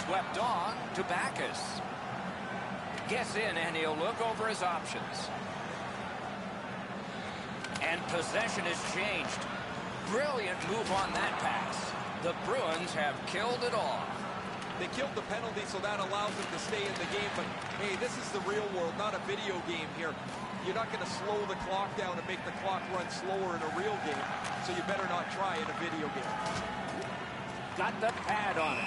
Speaker 1: Swept on to Backus. Gets in, and he'll look over his options. And possession is changed. Brilliant move on that pass. The Bruins have killed it all.
Speaker 2: They killed the penalty, so that allows them to stay in the game. But, hey, this is the real world, not a video game here. You're not going to slow the clock down and make the clock run slower in a real game, so you better not try in a video game.
Speaker 1: Got the pad on it.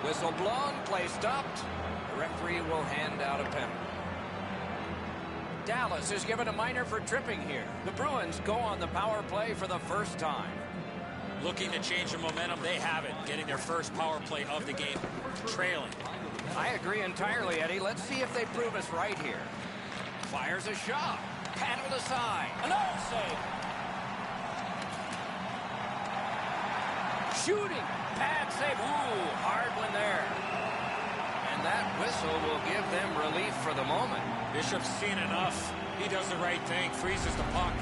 Speaker 1: Whistle blown, play stopped. The referee will hand out a penalty. Dallas is given a minor for tripping here. The Bruins go on the power play for the first time.
Speaker 6: Looking to change the momentum, they have it, getting their first power play of the game, trailing.
Speaker 1: I agree entirely, Eddie. Let's see if they prove us right here. Fires a shot. Paddled aside. Another save. Shooting. Pad save. Ooh, hard one there. And that whistle will give them relief for the moment.
Speaker 6: Bishop's seen enough. He does the right thing, freezes the puck.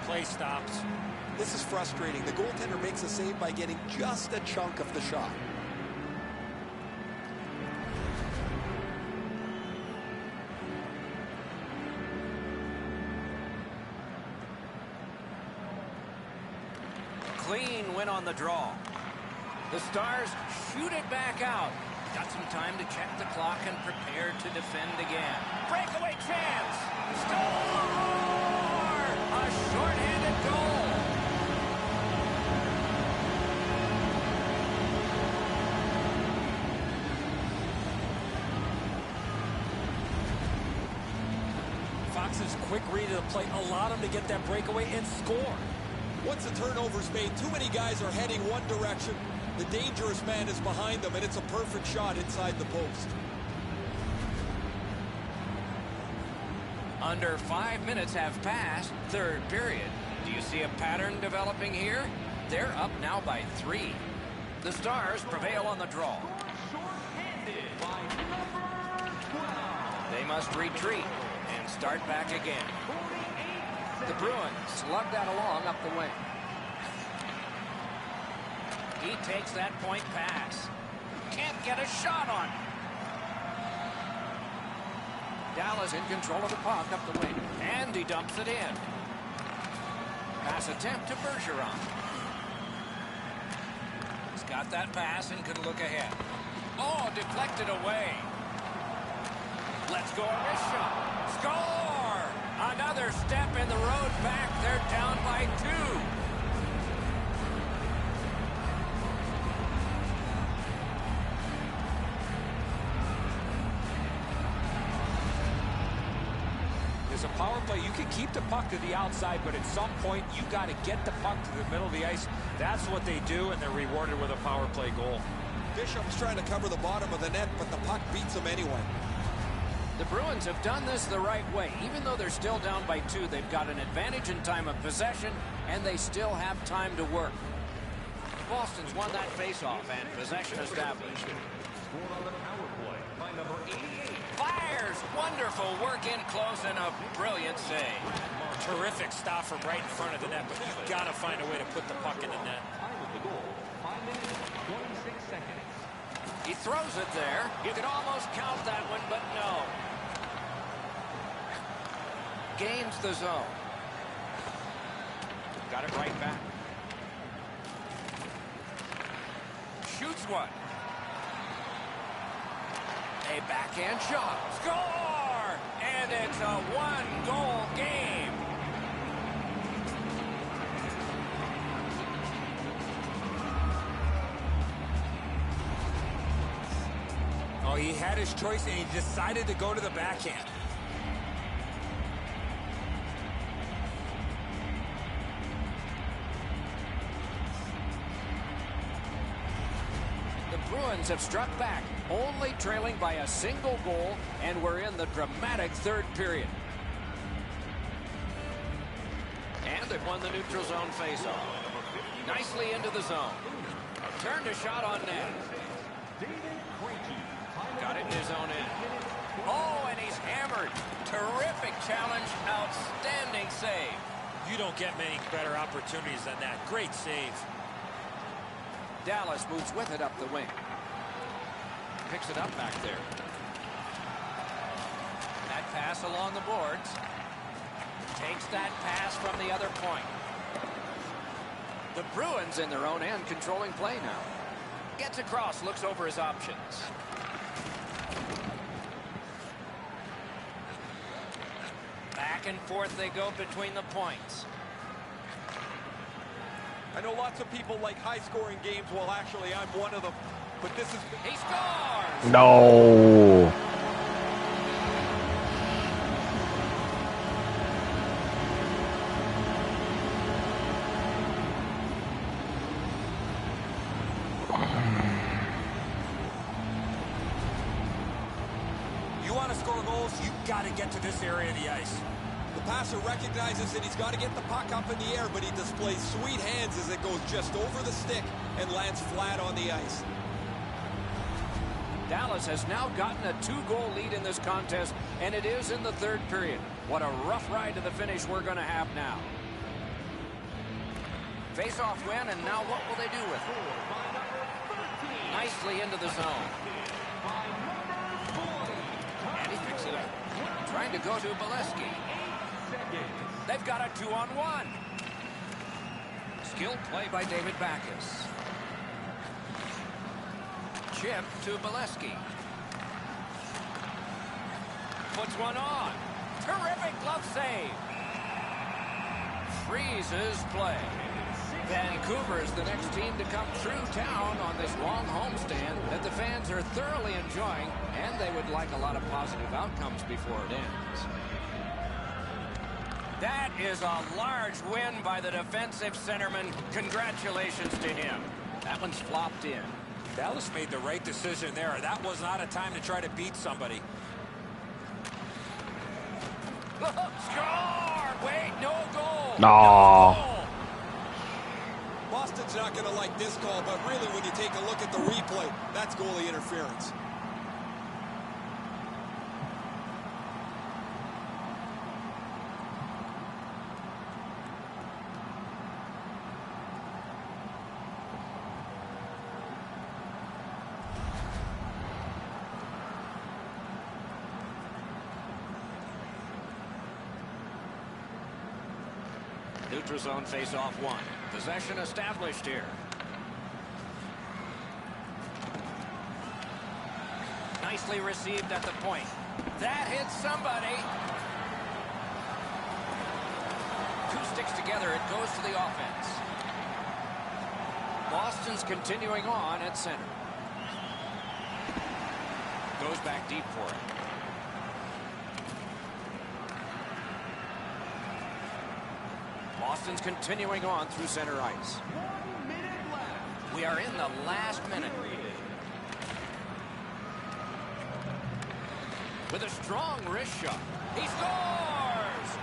Speaker 6: Play stops.
Speaker 2: This is frustrating. The goaltender makes a save by getting just a chunk of the shot.
Speaker 1: Clean win on the draw. The Stars shoot it back out. Got some time to check the clock and prepare to defend again. Breakaway chance. Score! A shorthanded goal.
Speaker 6: Fox's quick read of the play allowed him to get that breakaway and score.
Speaker 2: Once the turnover's made, too many guys are heading one direction. The dangerous man is behind them, and it's a perfect shot inside the post.
Speaker 1: Under 5 minutes have passed, third period. Do you see a pattern developing here? They're up now by 3. The Stars prevail on the draw. They must retreat and start back again. The Bruins slug that along up the wing. He takes that point pass. Can't get a shot on it. Dallas in control of the puck up the wing. And he dumps it in. Pass attempt to Bergeron. He's got that pass and can look ahead. Oh, deflected away. Let's go on this shot. Score! Another step in the road back. They're down by 2.
Speaker 6: As a power play, you can keep the puck to the outside, but at some point, you got to get the puck to the middle of the ice. That's what they do, and they're rewarded with a power play goal.
Speaker 2: Bishop's trying to cover the bottom of the net, but the puck beats him anyway.
Speaker 1: The Bruins have done this the right way. Even though they're still down by 2, they've got an advantage in time of possession, and they still have time to work. Boston's won that faceoff, and possession established.
Speaker 5: Scored on the power play by number 88.
Speaker 1: Fires! Wonderful work in close and a brilliant save.
Speaker 6: Terrific stop from right in front of the net, but you've got to find a way to put the puck in the net.
Speaker 5: Time of the goal, 5 minutes seconds.
Speaker 1: He throws it there. You could almost count that one, but no. Gains the zone. Got it right back. Shoots one. A backhand shot. Score! And it's a one-goal game.
Speaker 6: Oh, he had his choice, and he decided to go to the backhand.
Speaker 1: The Bruins have struck back, only trailing by a single goal, and we're in the dramatic third period. And they've won the neutral zone faceoff. Nicely into the zone. Turned a shot on net. Got it in his own end. Oh, and he's hammered. Terrific challenge. Outstanding save.
Speaker 3: You don't get many better opportunities than that. Great save.
Speaker 1: Dallas moves with it up the wing. Picks it up back there. That pass along the boards. Takes that pass from the other point. The Bruins in their own end controlling play now. Gets across, looks over his options. Back and forth they go between the points.
Speaker 2: I know lots of people like high-scoring games. Well, actually, I'm one of them. But this is...
Speaker 1: He scores!
Speaker 4: No.
Speaker 6: You want to score goals, you got to get to this area of the ice.
Speaker 2: The passer recognizes that he's got to get the puck up in the air, but he displays sweet hands as it goes just over the stick and lands flat on the ice.
Speaker 1: Dallas has now gotten a 2-goal lead in this contest, and it is in the third period. What a rough ride to the finish we're going to have now. Face-off win, and now what will they do with it? Nicely into the zone. And he picks it up. Trying to go to Bolesky. They've got a 2-on-1. Skilled play by David Backes. Chip to Bolesky. Puts one on. Terrific glove save. Freezes play. Vancouver is the next team to come through town on this long homestand that the fans are thoroughly enjoying, and they would like a lot of positive outcomes before it ends. That is a large win by the defensive centerman. Congratulations to him. That one's flopped in.
Speaker 6: Dallas made the right decision there. That was not a time to try to beat somebody.
Speaker 1: Score! Wait, no goal!
Speaker 4: No.
Speaker 1: No goal.
Speaker 2: Boston's not going to like this call, but really when you take a look at the replay, that's goalie interference.
Speaker 1: Neutral zone face-off one. Possession established here. Nicely received at the point. That hits somebody. Two sticks together. It goes to the offense. Boston's continuing on at center. Goes back deep for it. Boston's continuing on through center ice.
Speaker 5: 1 minute left.
Speaker 1: We are in the last minute. With a strong wrist shot. He scores!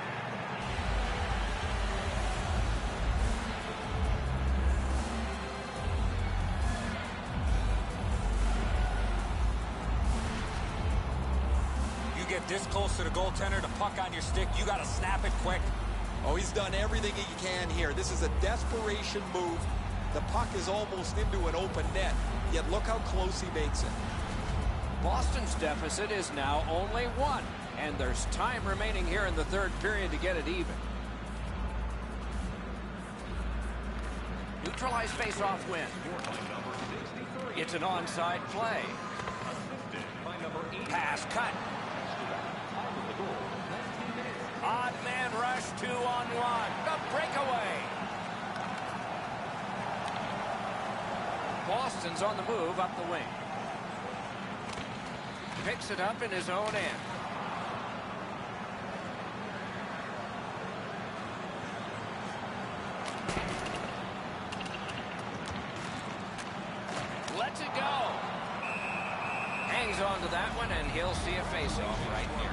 Speaker 6: You get this close to the goaltender, the puck on your stick, you got to snap it quick.
Speaker 2: Oh, he's done everything he can here. This is a desperation move. The puck is almost into an open net. yet look how close he makes it.
Speaker 1: Boston's deficit is now only 1, and there's time remaining here in the third period to get it even. Neutralized face-off win. It's an onside play. Pass cut. Odd man rush 2-on-1. A breakaway. Boston's on the move up the wing. Picks it up in his own end. Lets it go. Hangs on to that one, and he'll see a face-off right here.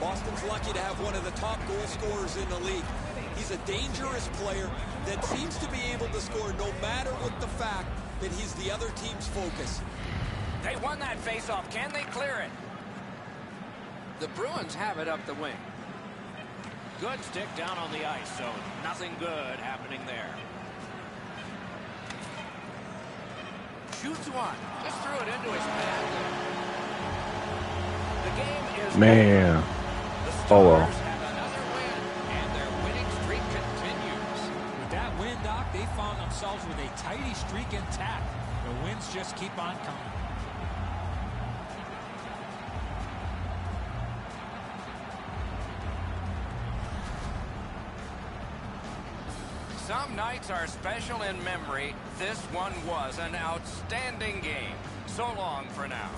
Speaker 2: Boston's lucky to have one of the top goal scorers in the league. He's a dangerous player that seems to be able to score no matter what the fact that he's the other team's focus.
Speaker 1: They won that face-off. Can they clear it? The Bruins have it up the wing. Good stick down on the ice, so nothing good happening there. Shoots one. Just threw it into his pad. The game is
Speaker 4: Man.
Speaker 1: over. The Stars
Speaker 4: Oh, well.
Speaker 1: have another win, and their winning streak continues.
Speaker 3: With that win, Doc, they found themselves with a tidy streak intact. The wins just keep on coming.
Speaker 1: Some nights are special in memory. This one was an outstanding game. So long for now.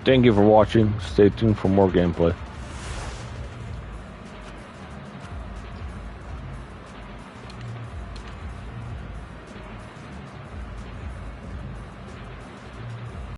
Speaker 4: Thank you for watching. Stay tuned for more gameplay.